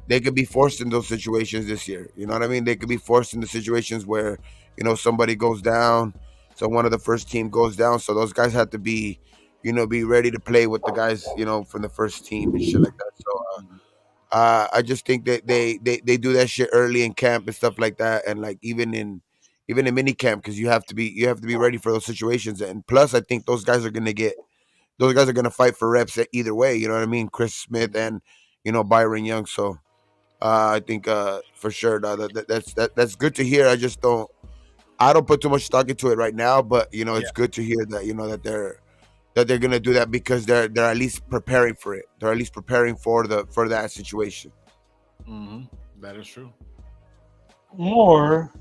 they could be forced in those situations this year. You know what I mean? They could be forced into situations where, you know, somebody goes down, so one of the first team goes down. So those guys have to be, you know, be ready to play with the guys, you know, from the first team and shit like that. So I just think that they do that shit early in camp and stuff like that, and like even in mini camp, because you have to be ready for those situations. And plus, I think those guys are gonna fight for reps either way. You know what I mean? Chris Smith and, you know, Byron Young. So I think for sure that's good to hear. I don't put too much stock into it right now, but you know, it's good to hear that, you know, that they're gonna do that because they're at least preparing for it. They're at least preparing for that situation. Mm-hmm. That is true. Or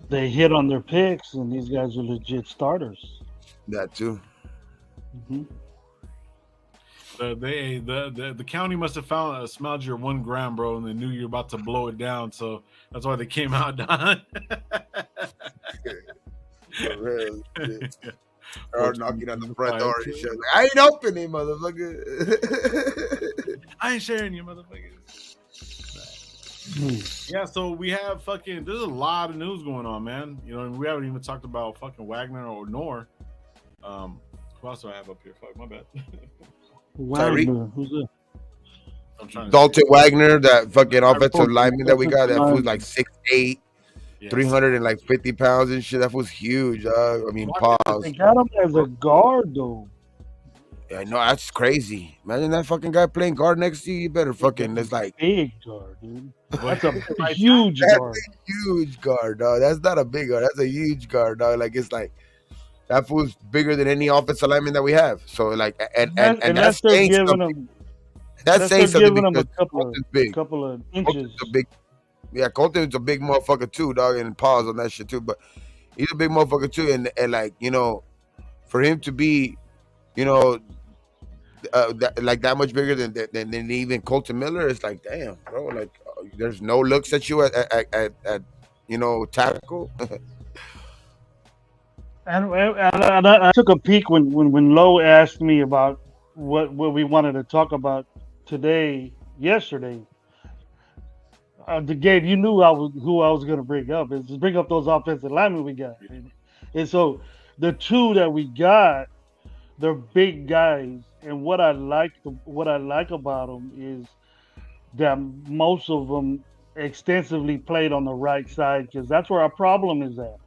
they hit on their picks, and these guys are legit starters. That too. Mm-hmm. The county must have smelled your 1 gram, bro, and they knew you're about to blow it down. So that's why they came out, Don. Or knocking on the front door and shit. Like, I ain't opening, motherfucker. I ain't sharing you, motherfucker. Yeah, so we have there's a lot of news going on, man. You know, we haven't even talked about fucking Wagner or Nor. Who else do I have up here? Fuck, my bad. Wagner, who's that? I'm trying to Dalton Wagner, that fucking offensive lineman that we got. That was like 6'8", 350 pounds and shit. That was huge, dog. I mean, pause. They got him as a guard, though. Yeah, no, that's crazy. Imagine that fucking guy playing guard next to you. You better fucking. It's like big guard, dude. That's a huge guard. That's a huge guard, dog. That's not a big guard. That's a huge guard, dog. Like, it's like that fool's bigger than any offensive lineman that we have. So like, and that's saying something. That's saying something because a couple of inches. Yeah, Colton's a big motherfucker too, dog, and pause on that shit too. But He's a big motherfucker too, and like for him to be, you know, that much bigger than even Colton Miller, it's like, damn, bro. Like, there's no looks at you at tackle. And I took a peek when Lowe asked me about what we wanted to talk about yesterday. Gabe, you knew who I was going to bring up. Is just bring up those offensive linemen we got, and so the two that we got, they're big guys, and what I like about them is that most of them extensively played on the right side because that's where our problem is at.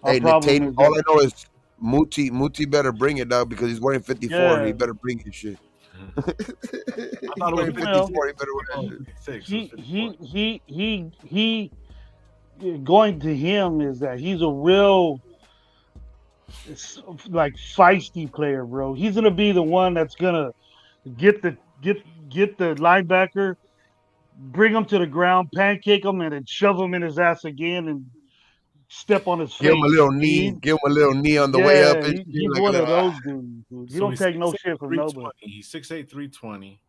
Our Hey, problem Tatum, is all that I know is Muti better bring it, dog, because he's wearing 54. He yeah, better bring his shit. I He's thought it was wearing well, 54. He better wear that shit. 56. he going to him is that he's a real like feisty player, bro. He's gonna be the one that's gonna get the get the linebacker, bring him to the ground, pancake him, and then shove him in his ass again and step on his Give him a face. little knee. Give him a little knee on the way up Yeah, and shit. he's Like, one of those dudes. Dude. He So don't he's take no 6'8", shit from nobody. 320. He's 6'8", 320,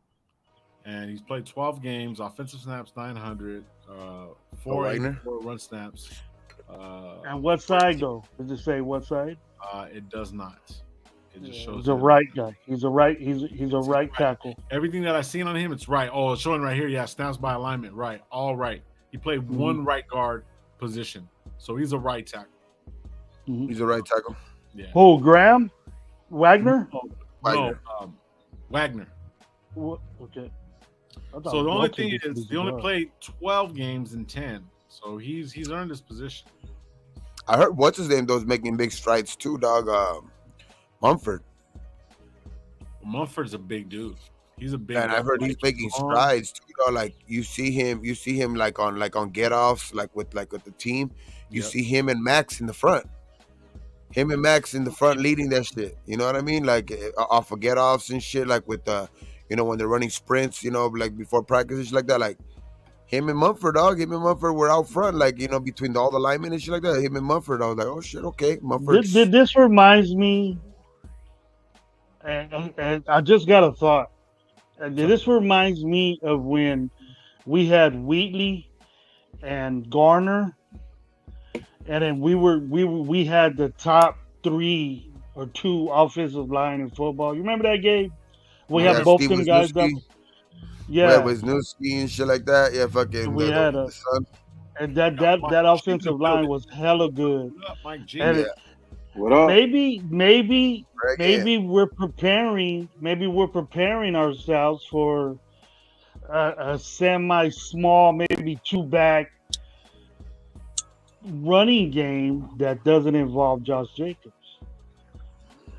and he's played 12 games. Offensive snaps 900. Wagner? 4 run snaps. And what side though? Does it say what side? It does not. It just shows He's a that- right guy. He's a right tackle. Everything that I've seen on him, it's right. Oh, it's showing right here. Yeah, snaps by alignment. Right. All right. He played Mm-hmm. one right guard position. So he's a right tackle. he's a right tackle. Yeah. Who, Graham? Wagner? Wagner. No, Wagner. Okay. I thought So the only Wilson thing was is, the he only guard. played 12 games in 10. So he's earned his position. I heard what's his name though is making big strides too, dog. Mumford. Mumford's a big dude. He's a big. And I heard he's making strides too, dog. Like you see him like on get offs, like with the team. You Yep. see him and Max in the front. Him and Max in the front leading that shit. You know what I mean? Like off of get offs and shit, like with when they're running sprints, like before practice and shit like that. Like him and Mumford, dog. Him and Mumford were out front, like, between all the linemen and shit like that. Him and Mumford, I was like, oh shit, okay. Mumford. This reminds me, and I just got a thought. This reminds me of when we had Wheatley and Garner, and then we had the top 3 or 2 offensive line in football. You remember that game? We had both Steve them guys up. Wisniewski. Yeah, Wisniewski and shit like that. Yeah, fucking. we had the son. and that offensive line was hella good. What up, Mike G? And Yeah. What up? maybe Right, yeah. we're preparing ourselves for a semi-small, maybe 2-back running game that doesn't involve Josh Jacobs.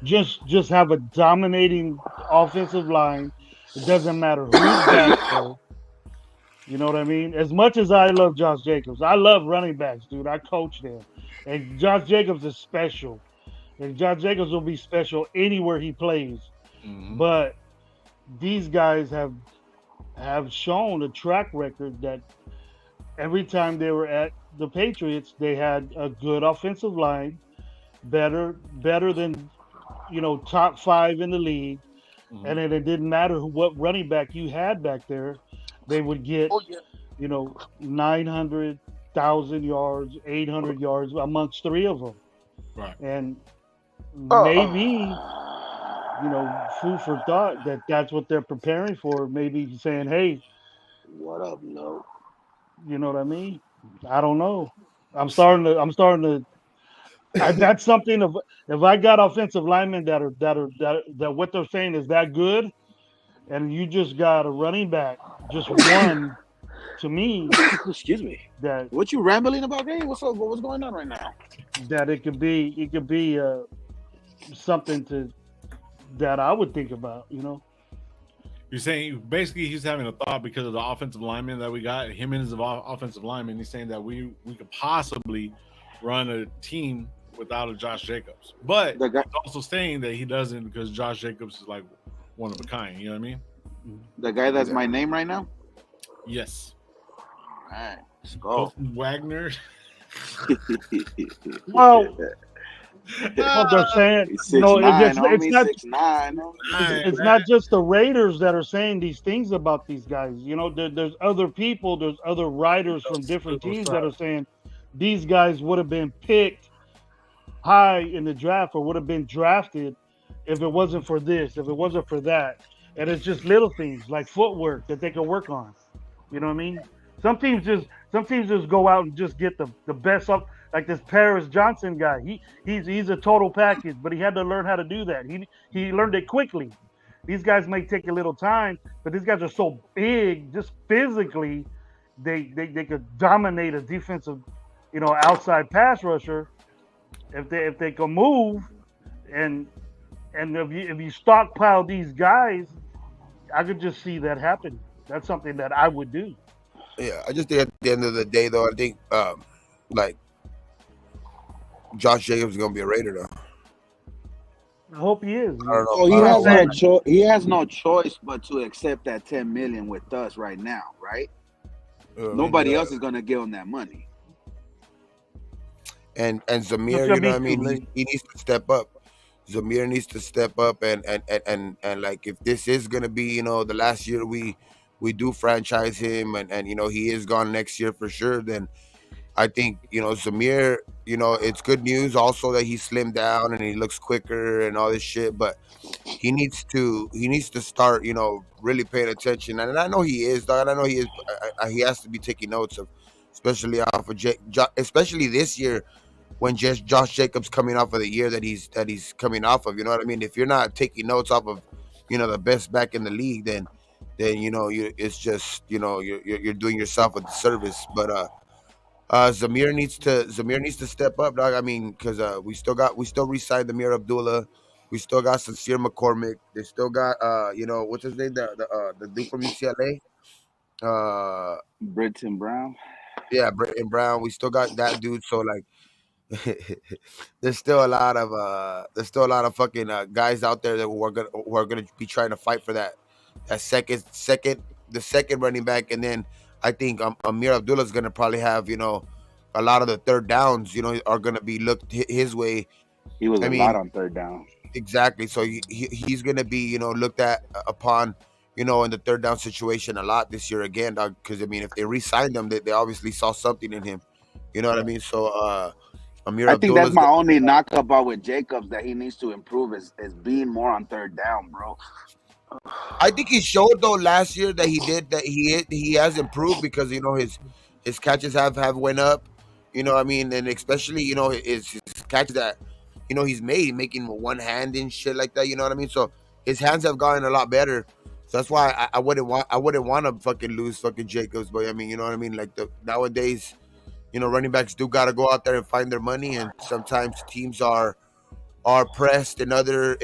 Just have a dominating offensive line. It doesn't matter who's back there. You know what I mean? As much as I love Josh Jacobs, I love running backs, dude. I coach them. And Josh Jacobs is special. And Josh Jacobs will be special anywhere he plays. Mhm. But these guys have shown a track record that every time they were at the Patriots, they had a good offensive line, better than top 5 in the league. Mhm. And then it didn't matter what running back you had back there, they would get 900,000 yards, 800 yards amongst 3 of them. Right. And maybe, food for thought that's what they're preparing for. Maybe saying, hey, What up, Lo? you know what I mean? I don't know. I'm starting to. That's something. If I got offensive linemen that what they're saying is that good, and you just got a running back, just one, to me, Excuse me. that What you rambling about, Dave? What's up? What's going on right now? that it could be something that I would think about. You're saying basically he's having a thought because of the offensive lineman that we got, him and his offensive lineman. He's saying that we could possibly run a team without a Josh Jacobs, but The guy, he's also saying that he doesn't because Josh Jacobs is like one of a kind. You know what I mean? the guy that's my name right now. Yes. All right, let's go. Colton Wagner. Well, they're saying He's no. 6'9", It's homie. not. 6'9". It's not just the Raiders that are saying these things about these guys. You know, there's other people, there's other writers from different teams that are saying these guys would have been picked high in the draft or would have been drafted if it wasn't for this, if it wasn't for that. And it's just little things like footwork that they can work on. You know what I mean? Some teams just go out and just get the best of, like this Paris Johnson guy. He's a total package, but he had to learn how to do that. He learned it quickly. These guys may take a little time, but these guys are so big, just physically, they could dominate a defensive, outside pass rusher if they can move, and if you stockpile these guys, I could just see that happen. That's something that I would do. Yeah, I just think at the end of the day, though, I think like Josh Jacobs is gonna be a Raider, though. I hope he is. I don't know. Oh, he has no choice but to accept that $10 million with us right now, right? Nobody else is gonna give him that money. And Zamir, you know what I mean? He needs to step up. Zamir needs to step up and like if this is gonna be, the last year we do franchise him and he is gone next year for sure, then I think, Zamir, it's good news also that he slimmed down and he looks quicker and all this shit, but he needs to start, really paying attention. And I know he is, dog. I know he is. He has to be taking notes of, especially off of especially this year when just Josh Jacobs coming off of the year that he's coming off of. You know what I mean? If you're not taking notes off of, the best back in the league, then it's just, you're doing yourself a disservice. But Zamir needs to step up, dog. I mean, because we still re-signed Amir Abdullah. We still got Sincere McCormick. They still got what's his name, the dude from UCLA, Britton Brown. Yeah, Britton Brown. We still got that dude. So like, there's still a lot of fucking guys out there that who are gonna be trying to fight for that second running back, and then I think Amir Abdullah is gonna probably have a lot of the third downs are gonna be looked his way. He was a lot on third down. Exactly. So he's gonna be looked at upon in the third down situation a lot this year again, dog. Because I mean, if they re-signed him, they obviously saw something in him. You know what I mean? So I think that's my only knock about with Jacobs that he needs to improve is being more on third down, bro. I think he showed though last year that he has improved because his catches have went up. You know what I mean? And especially his catches that he's making with one hand and shit like that. You know what I mean? So his hands have gotten a lot better. So that's why I wouldn't want to fucking lose fucking Jacobs. But I mean, you know what I mean? Like nowadays, running backs do gotta go out there and find their money, and sometimes teams are pressed in other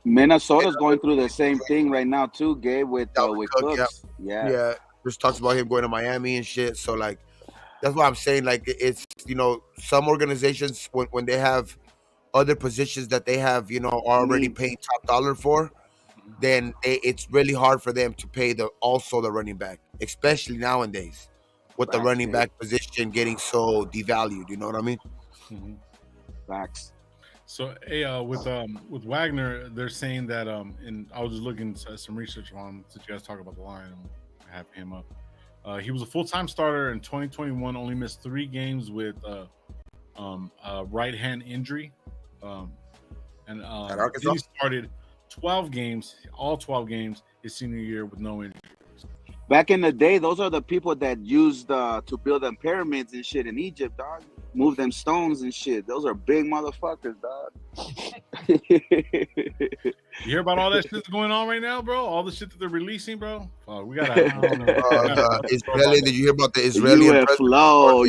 Minnesota's going through the same thing right now too, Gabe, with Cooks. Yeah. Just talks about him going to Miami and shit. So like, that's what I'm saying. Like it's some organizations when they have other positions that they have already paying top dollar for, then it's really hard for them to pay the running back, especially nowadays with the running back position getting so devalued. You know what I mean? Mm-hmm. Facts. So, with Wagner, they're saying that and I was just looking at some research on since you guys talk about the line and have him up. He was a full-time starter in 2021. Only missed 3 games with right hand injury, and he started 12 games, all 12 games his senior year with no injury. Back in the day, those are the people that used to build them pyramids and shit in Egypt, dog. Move them stones and shit. Those are big motherfuckers, dog. You hear about all that shit that's going on right now, bro? All the shit that they're releasing, bro. We gotta. Israeli. Did you hear about the Israeli UFO?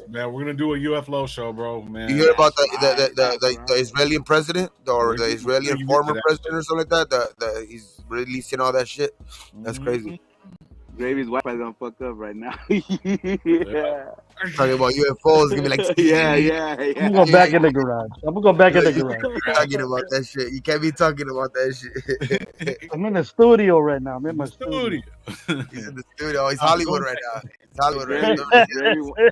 Man, we're gonna do a UFO show, bro. Man, you hear about the Israeli president or the Israeli former president or something like that? He's releasing all that shit. That's crazy. Gravy's Wi-Fi gonna fuck up right now. Yeah. talking about UFOs. Gonna be like, yeah. I'm gonna go back in the garage. I'm gonna go back in the garage. talking about that shit. You can't be talking about that shit. I'm in the studio right now. I'm in my studio. He's in the studio. He's Hollywood right now. He's Hollywood right now.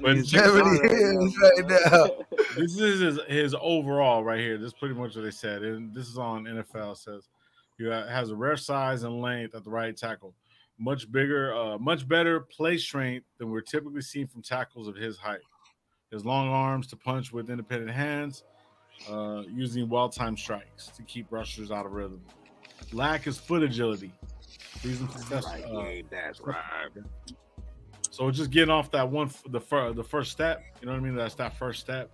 But He's Beverly Hills right now. This is his overall right here. This is pretty much what they said, and this is on NFL. It says he has a rare size and length at the right tackle, much bigger, much better play strength than we're typically seeing from tackles of his height. His long arms to punch with independent hands, using well-timed strikes to keep rushers out of rhythm. Lack his foot agility. These That's right. So just getting off that one, the first step, you know what I mean? That's that first step,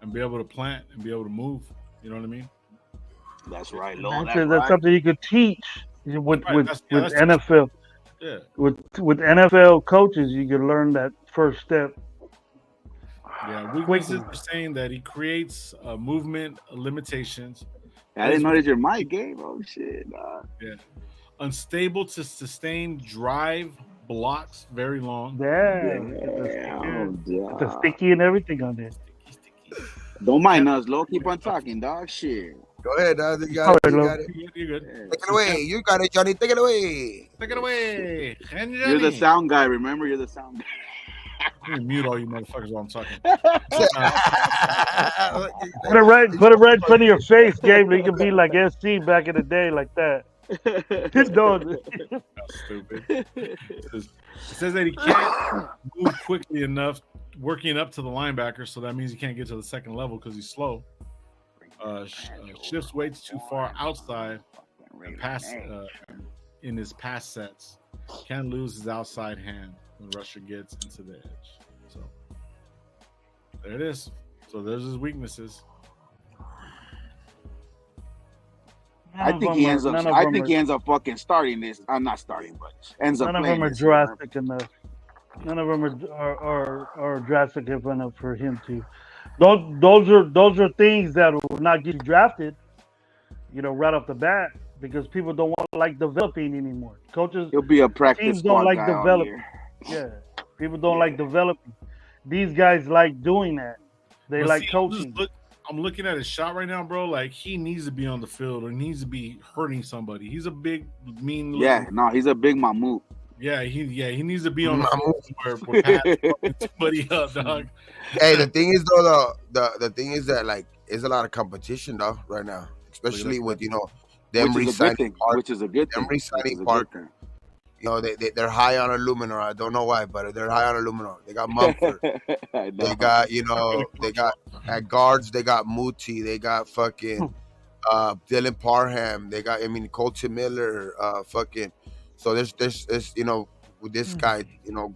and be able to plant and be able to move. You know what I mean? That's right, That's something you could teach with NFL. Yeah. With NFL coaches, you could learn that first step. Yeah, weaknesses are saying that he creates movement limitations. I didn't notice your mic, Gabe. Oh shit. Yeah. Unstable to sustain drive blocks very long. The sticky and everything on there. Don't mind us, Lo. Keep on talking, dog. Shit. Go ahead, dog. You got it. You're good. Take it away. You got it, Johnny. Take it away. Take it away. You're the sound guy. Remember, you're the sound guy. Mute all you motherfuckers while I'm talking. Put it right in front of your face, Gabe. You can be like SC back in the day, like that. Stupid. It says that he can't move quickly enough, working up to the linebacker, so that means he can't get to the second level because he's slow. Shifts weights too far outside and pass in his pass sets. Can lose his outside hand when rusher gets into the edge. So there it is. So there's his weaknesses. I think he ends up fucking starting this. I'm not starting, but ends up. None of them are drastic enough. None of them are drastic enough for him to. Those are things that will not get you drafted, right off the bat, because people don't like developing anymore. Coaches, he'll be a practice teams don't like developing. Yeah, people don't like developing. These guys like doing that. They like coaching. I'm looking at his shot right now, bro. Like, he needs to be on the field or needs to be hurting somebody. He's a big, mean. He's a big mammoth. Yeah, he needs to be on the field where fucking somebody up, dog. Hey, the thing is though, the thing is that like there's a lot of competition though right now, especially with them re-signing Park, which is a good thing. Them re-signing Parker. They're high on aluminum. I don't know why, but they're high on aluminum. They got Mumford. They got, they got at guards. They got Muti. They got fucking Dylan Parham. They got, Colton Miller. So there's with this guy, Do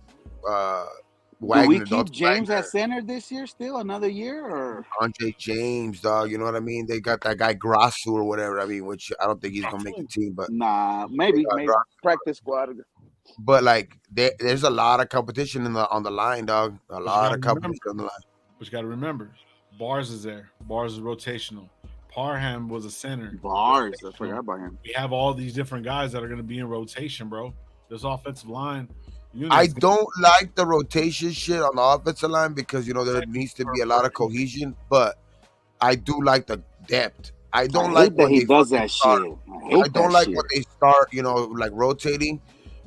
Wagner. we keep James at center this year still? Another year? Or Andre James, dog. You know what I mean? They got that guy Grassu or whatever. Which I don't think he's gonna make the team, but maybe practice squad. But like, there's a lot of competition on the line, dog. A lot of competition on the line. But you got to remember, Bars is there. Bars is rotational. Parham was a center. Bars, I forgot about him. We have all these different guys that are going to be in rotation, bro. This offensive line. I don't like the rotation shit on the offensive line because there needs to be a lot of cohesion, but I do like the depth. I don't like when he does that shit. I don't like when they start, like rotating,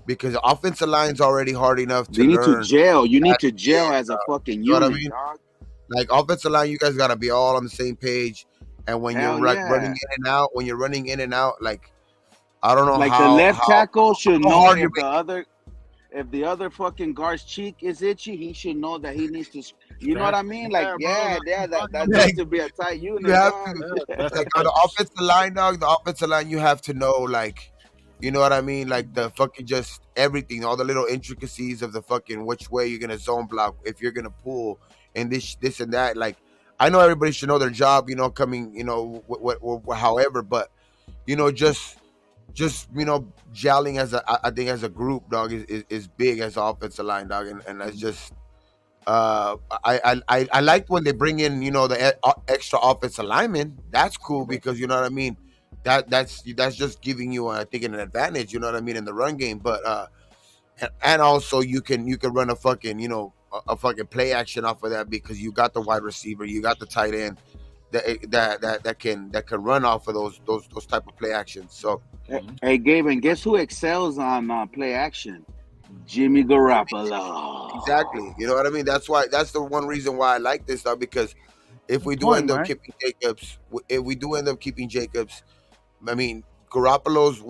because the offensive line's already hard enough to need to gel. You need to gel as a fucking unit, what I mean? Dog. Like offensive line, you guys gotta be all on the same page. And when you're running in and out, like I don't know, like how, the left tackle should know if the other fucking guard's cheek is itchy, he should know that he needs to. You know what I mean? Like, that needs to be a tight unit. You have to, like on the offensive line, dog. The offensive line, you have to know, like, you know what I mean? Like the fucking just everything, all the little intricacies of the fucking which way you're gonna zone block, if you're gonna pull, and this and that. Like, I know everybody should know their job, coming, however, but just gelling I think as a group, dog, is big as an offensive line, dog, and that's just I like when they bring in the extra offensive linemen. That's cool because you know what I mean. That's just giving you I think an advantage. You know what I mean in the run game, but and also you can run a fucking a fucking play action off of that because you got the wide receiver, you got the tight end that can run off of those type of play actions. So Hey, Gabe, and guess who excels on play action? Jimmy Garoppolo. exactly, you know what I mean. That's the one reason why I like this stuff because if Good we do point, end up Mike. keeping Jacobs, if we do end up keeping Jacobs, I mean, Garoppolo's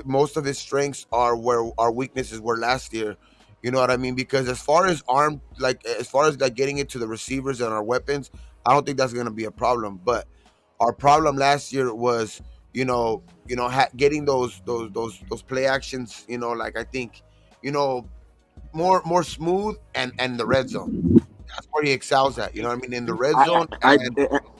most of his strengths are where our weaknesses were last year. You know what I mean? Because as far as as far as like getting into the receivers and our weapons, I don't think that's going to be a problem. But our problem last year was, getting those play actions. Like I think, you know, more smooth and the red zone. That's where he excels at. You know what I mean? In the red I, zone I,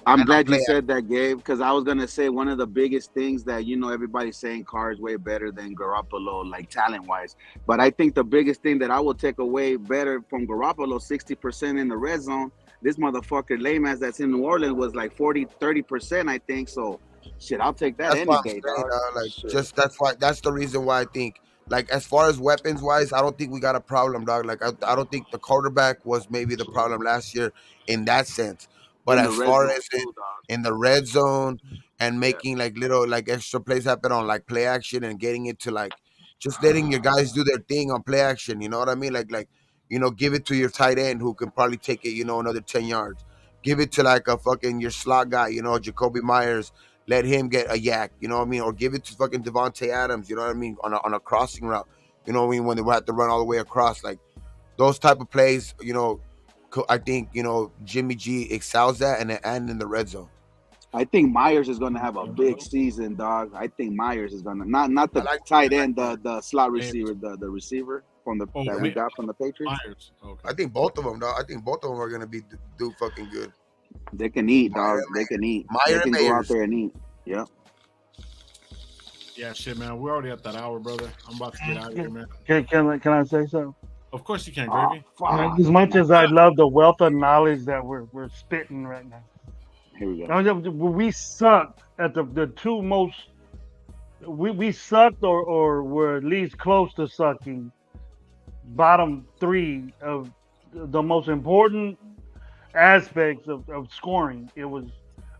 I'm and on glad you play said that, Gabe, because I was gonna say one of the biggest things that everybody's saying Carr is way better than Garoppolo, like talent wise. But I think the biggest thing that I will take away better from Garoppolo, 60% in the red zone. This motherfucker lame ass that's in New Orleans was like 30%, I think. So, shit, I'll take that That's any what I'm day, saying. dog. Like, Shit. that's the reason why I think, like, as far as weapons wise, I don't think we got a problem, dog. Like, I don't think the quarterback was maybe the problem last year in that sense. But In the as red far zone as too, dog. in the red zone and Yeah. making like little like extra plays happen on like play action and getting into like just letting your guys do their thing on play action, you know what I mean? Like give it to your tight end who can probably take it, another 10 yards. Give it to like a fucking your slot guy, Jacoby Myers, let him get a yak, you know what I mean? Or give it to fucking Devontae Adams, you know what I mean? On a crossing route, you know what I mean? When they have to run all the way across, like those type of plays, I think Jimmy G excels at and in the red zone. I think Myers is gonna have a big season, dog. I think Myers is gonna not I the like tight I like end, Myers. the slot Hey, receiver, the receiver from the oh, that we got from the Patriots. Myers. Okay. I think both of them, dog. I think both of them are gonna be do fucking good. They can eat, Meyer dog. and They can eat. They Meyer and can go out Mayers. there and eat. Yeah. Yeah, shit, man. We're already at that hour, brother. I'm about to get out of here, man. Can I say something? Of course you can, Oh Gravy. fuck. As much as I love the wealth of knowledge that we're spitting right now, Here we go. we sucked at the two most. We sucked or were at least close to sucking bottom three of the most important aspects of scoring. It was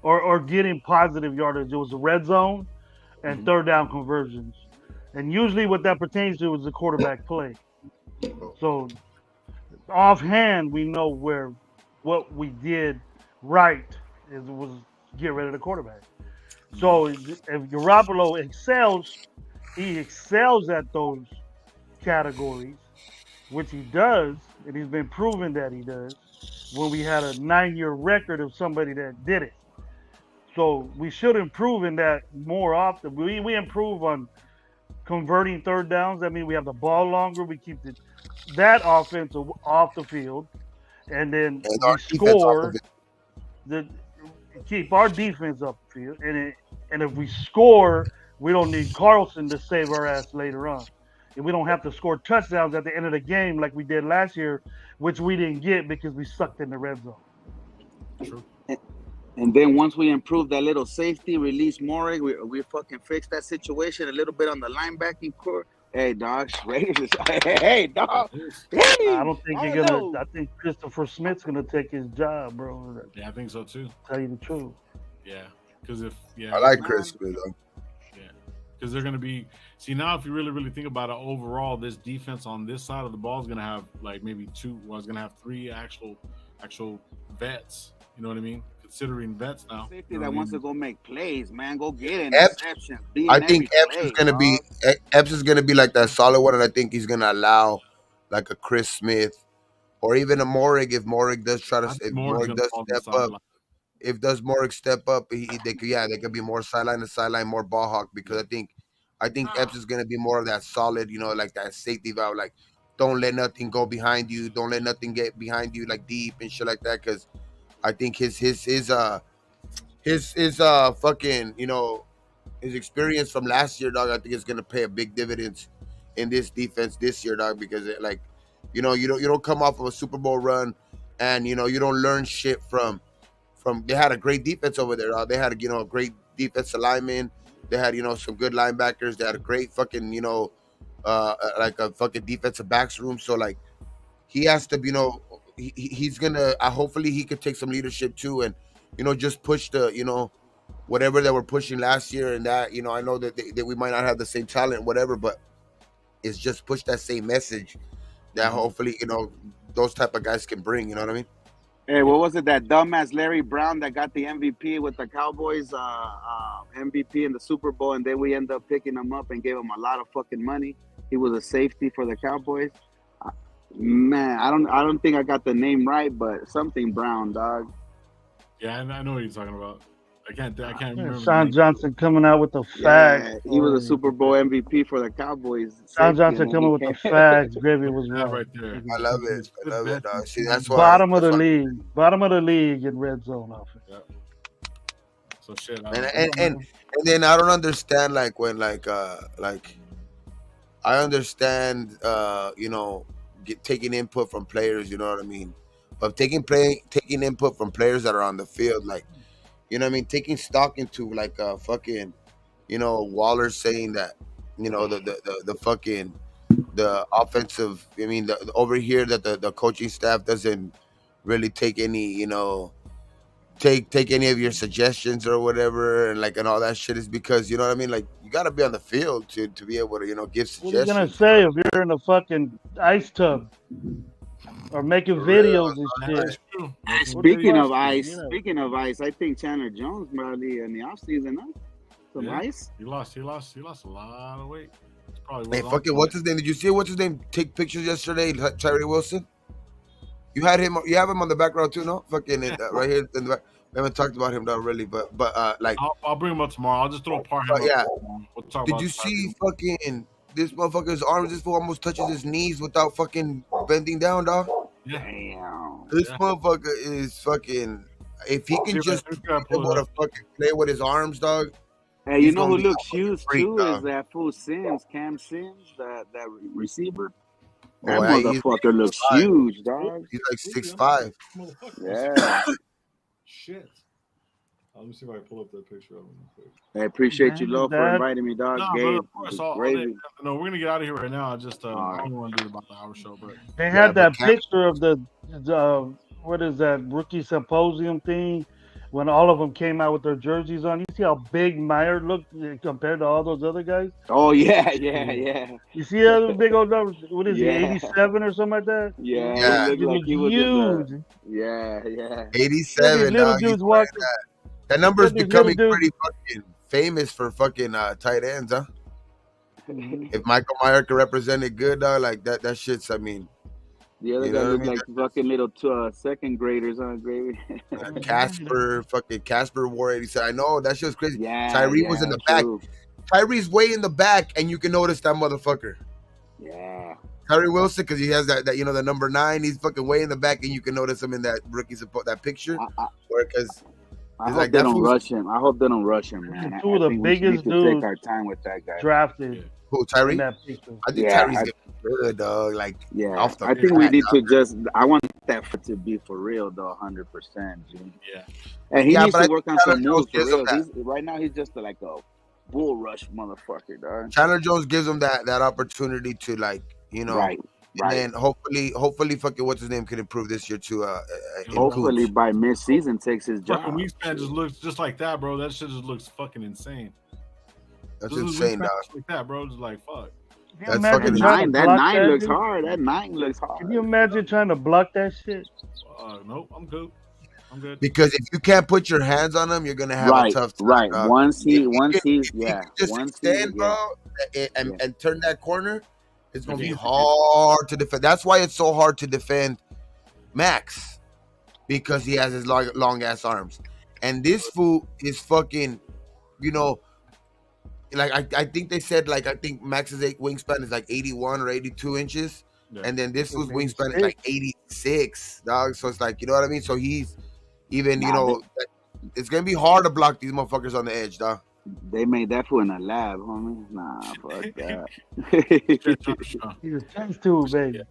or getting positive yardage. It was the red zone and third down conversions. And usually what that pertains to is the quarterback play. So offhand we know what we did right was get rid of the quarterback. So if Garoppolo excels, he excels at those categories, which he does, and he's been proven that he does. When we had a 9-year record of somebody that did it, so we should improve in that more often. We improve on converting third downs. That means we have the ball longer. We keep that offense off the field, and then And we our defense off of score it. the keep our defense up the field. And if we score, we don't need Carlson to save our ass later on. And we don't have to score touchdowns at the end of the game like we did last year, which we didn't get because we sucked in the red zone. True. And then once we improve that little safety, release Morrig, we fucking fix that situation a little bit on the linebacking core. Hey, dog, Raiders. Hey, dog. Hey, I don't think I you're don't gonna. know. I think Christopher Smith's gonna take his job, bro. Yeah, I think so too. Tell you the truth. Yeah, because I like Chris Smith, though. yeah, because they're gonna be. See now, if you really think about it, overall, this defense on this side of the ball is gonna have like maybe two. Well, it's gonna have three actual vets. You know what I mean? Considering vets now. Safety You know that what I wants to mean? go make plays, man. Go get Epps, interceptions. Be I in think every Epps is play, gonna be dog. Epps is gonna be like that solid one, and I think he's gonna allow like a Chris Smith or even a Morig if Morig does I think if Moore's Morig gonna does fall on the step up. sideline. If does Morig step up, they could be more sideline to sideline, more ball hawk because I think Epps is gonna be more of that solid, like that safety valve, like don't let nothing go behind you, don't let nothing get behind you like deep and shit like that. Because I think his fucking his experience from last year, dog. I think it's gonna pay a big dividends in this defense this year, dog. Because like, you don't come off of a Super Bowl run, and you don't learn shit from. They had a great defense over there. They had a great defensive lineman. They had some good linebackers. They had a great fucking like a fucking defensive backs room. So like he has to, he's gonna. Hopefully he could take some leadership too, and just push the whatever that we're pushing last year, and that I know that we might not have the same talent, whatever, but it's just push that same message that hopefully those type of guys can bring. You know what I mean? Hey, what was it? That dumbass Larry Brown that got the MVP with the Cowboys, MVP in the Super Bowl, and then we end up picking him up and gave him a lot of fucking money. He was a safety for the Cowboys. Man, I don't think I got the name right, but something Brown, dog. Yeah, I know what you're talking about. I can't remember. Sean Johnson coming out with the facts. Yeah, he was a Super Bowl MVP for the Cowboys. Sean Johnson coming with the facts. Gravy was That right. right there. I love it. I love it, dog. See, that's why Bottom of the league in red zone offense. Yeah. So shit. And then I don't understand when I understand taking input from players, you know what I mean, but taking input from players that are on the field, like taking stock into fucking Waller saying that the fucking the offensive, over here that the coaching staff doesn't really take any take any of your suggestions or whatever, and all that shit, is because you know what I mean, like you got to be on the field to be able to give suggestions. What are you gonna say if you're in a fucking ice tub or making videos and shit? Hey, speaking of ice, I think Chandler Jones probably in the offseason, some ice. He lost a lot of weight. It's probably hey, fucking what's his name? Did you see what's his name take pictures yesterday? Tyree Wilson. You have him on the background too, no? Fucking right here in the back. We haven't talked about him though, really, but I'll bring him up tomorrow. I'll just throw a part. Yeah. We'll talk Did about you see fucking this motherfucker's arms? This fool almost touches his knees without fucking bending down, dog. Yeah. Damn. This motherfucker is fucking. If he can just be able to fucking play with his arms, dog. Hey, you know who looks huge too is that fool Sims, Cam Sims, that receiver. That motherfucker looks huge, dog. He's like 6'5". Yeah. Shit. Let me see if I can pull up that picture of him. I appreciate you, Lo, for inviting me, dog. No, Gabe, of course. No, we're gonna get out of here right now. I just I don't want to do about the hour show, but they had that picture of the what is that rookie symposium thing when all of them came out with their jerseys on. You see how big Meyer looked compared to all those other guys? Oh yeah. You see how big old numbers? What is he, 87 or something like that? Yeah. He looked huge. Yeah. 87. Little dudes walking. That number is becoming pretty fucking famous for fucking tight ends, huh? If Michael Meyer can represent it good, dog, like that shit's. I mean, the other guys look like fucking little second graders, huh, Gravy? Casper wore 87. I know that shit was crazy. Yeah, Tyree was in the back. Tyree's way in the back, and you can notice that motherfucker. Yeah. Tyree Wilson, because he has that the number 9. He's fucking way in the back, and you can notice him in that rookie support that picture. I hope they don't rush him. I hope they don't rush him, man. Two of the biggest dudes take our time with that guy. Drafted. Who, Tyree? I think Tyree's gonna be good, dog. Like, I think we need to just. I want that to be for real, though, 100%. Yeah. And he needs to work on some moves for real. Right now, he's just like a bull rush motherfucker, dog. Chandler Jones gives him that opportunity to Right. And hopefully, fucking what's his name can improve this year too. Hopefully by mid-season takes his job. Fucking wingspan just looks just like that, bro. That shit just looks fucking insane. That's insane, dog. Like that, bro. Just like fuck. That's fucking insane. That 9 looks hard. That 9 looks hard. Can you imagine trying to block that shit? Nope, I'm good. Because if you can't put your hands on him, you're gonna have a tough time. Right. Once he just stand, bro, and turn that corner. It's gonna be hard to defend. That's why it's so hard to defend Max, because he has his long ass arms, and this fool is fucking, like I think they said I think Max's wingspan is like 81 or 82 inches, and then this fool's wingspan is like 86, dog. So it's like, you know what I mean. So he's even, it's gonna be hard to block these motherfuckers on the edge, dog. They made that fool in a lab, homie. Nah, fuck that. He's a test tube, baby.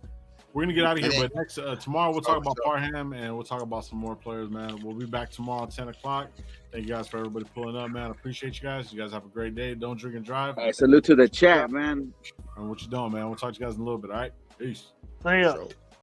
We're gonna get out of here, but next tomorrow we'll talk about Parham and we'll talk about some more players, man. We'll be back tomorrow at 10 o'clock. Thank you guys for everybody pulling up, man. I appreciate you guys. You guys have a great day. Don't drink and drive. Salute to the chat, man. and what you doing, man. We'll talk to you guys in a little bit. All right, peace. See ya. So-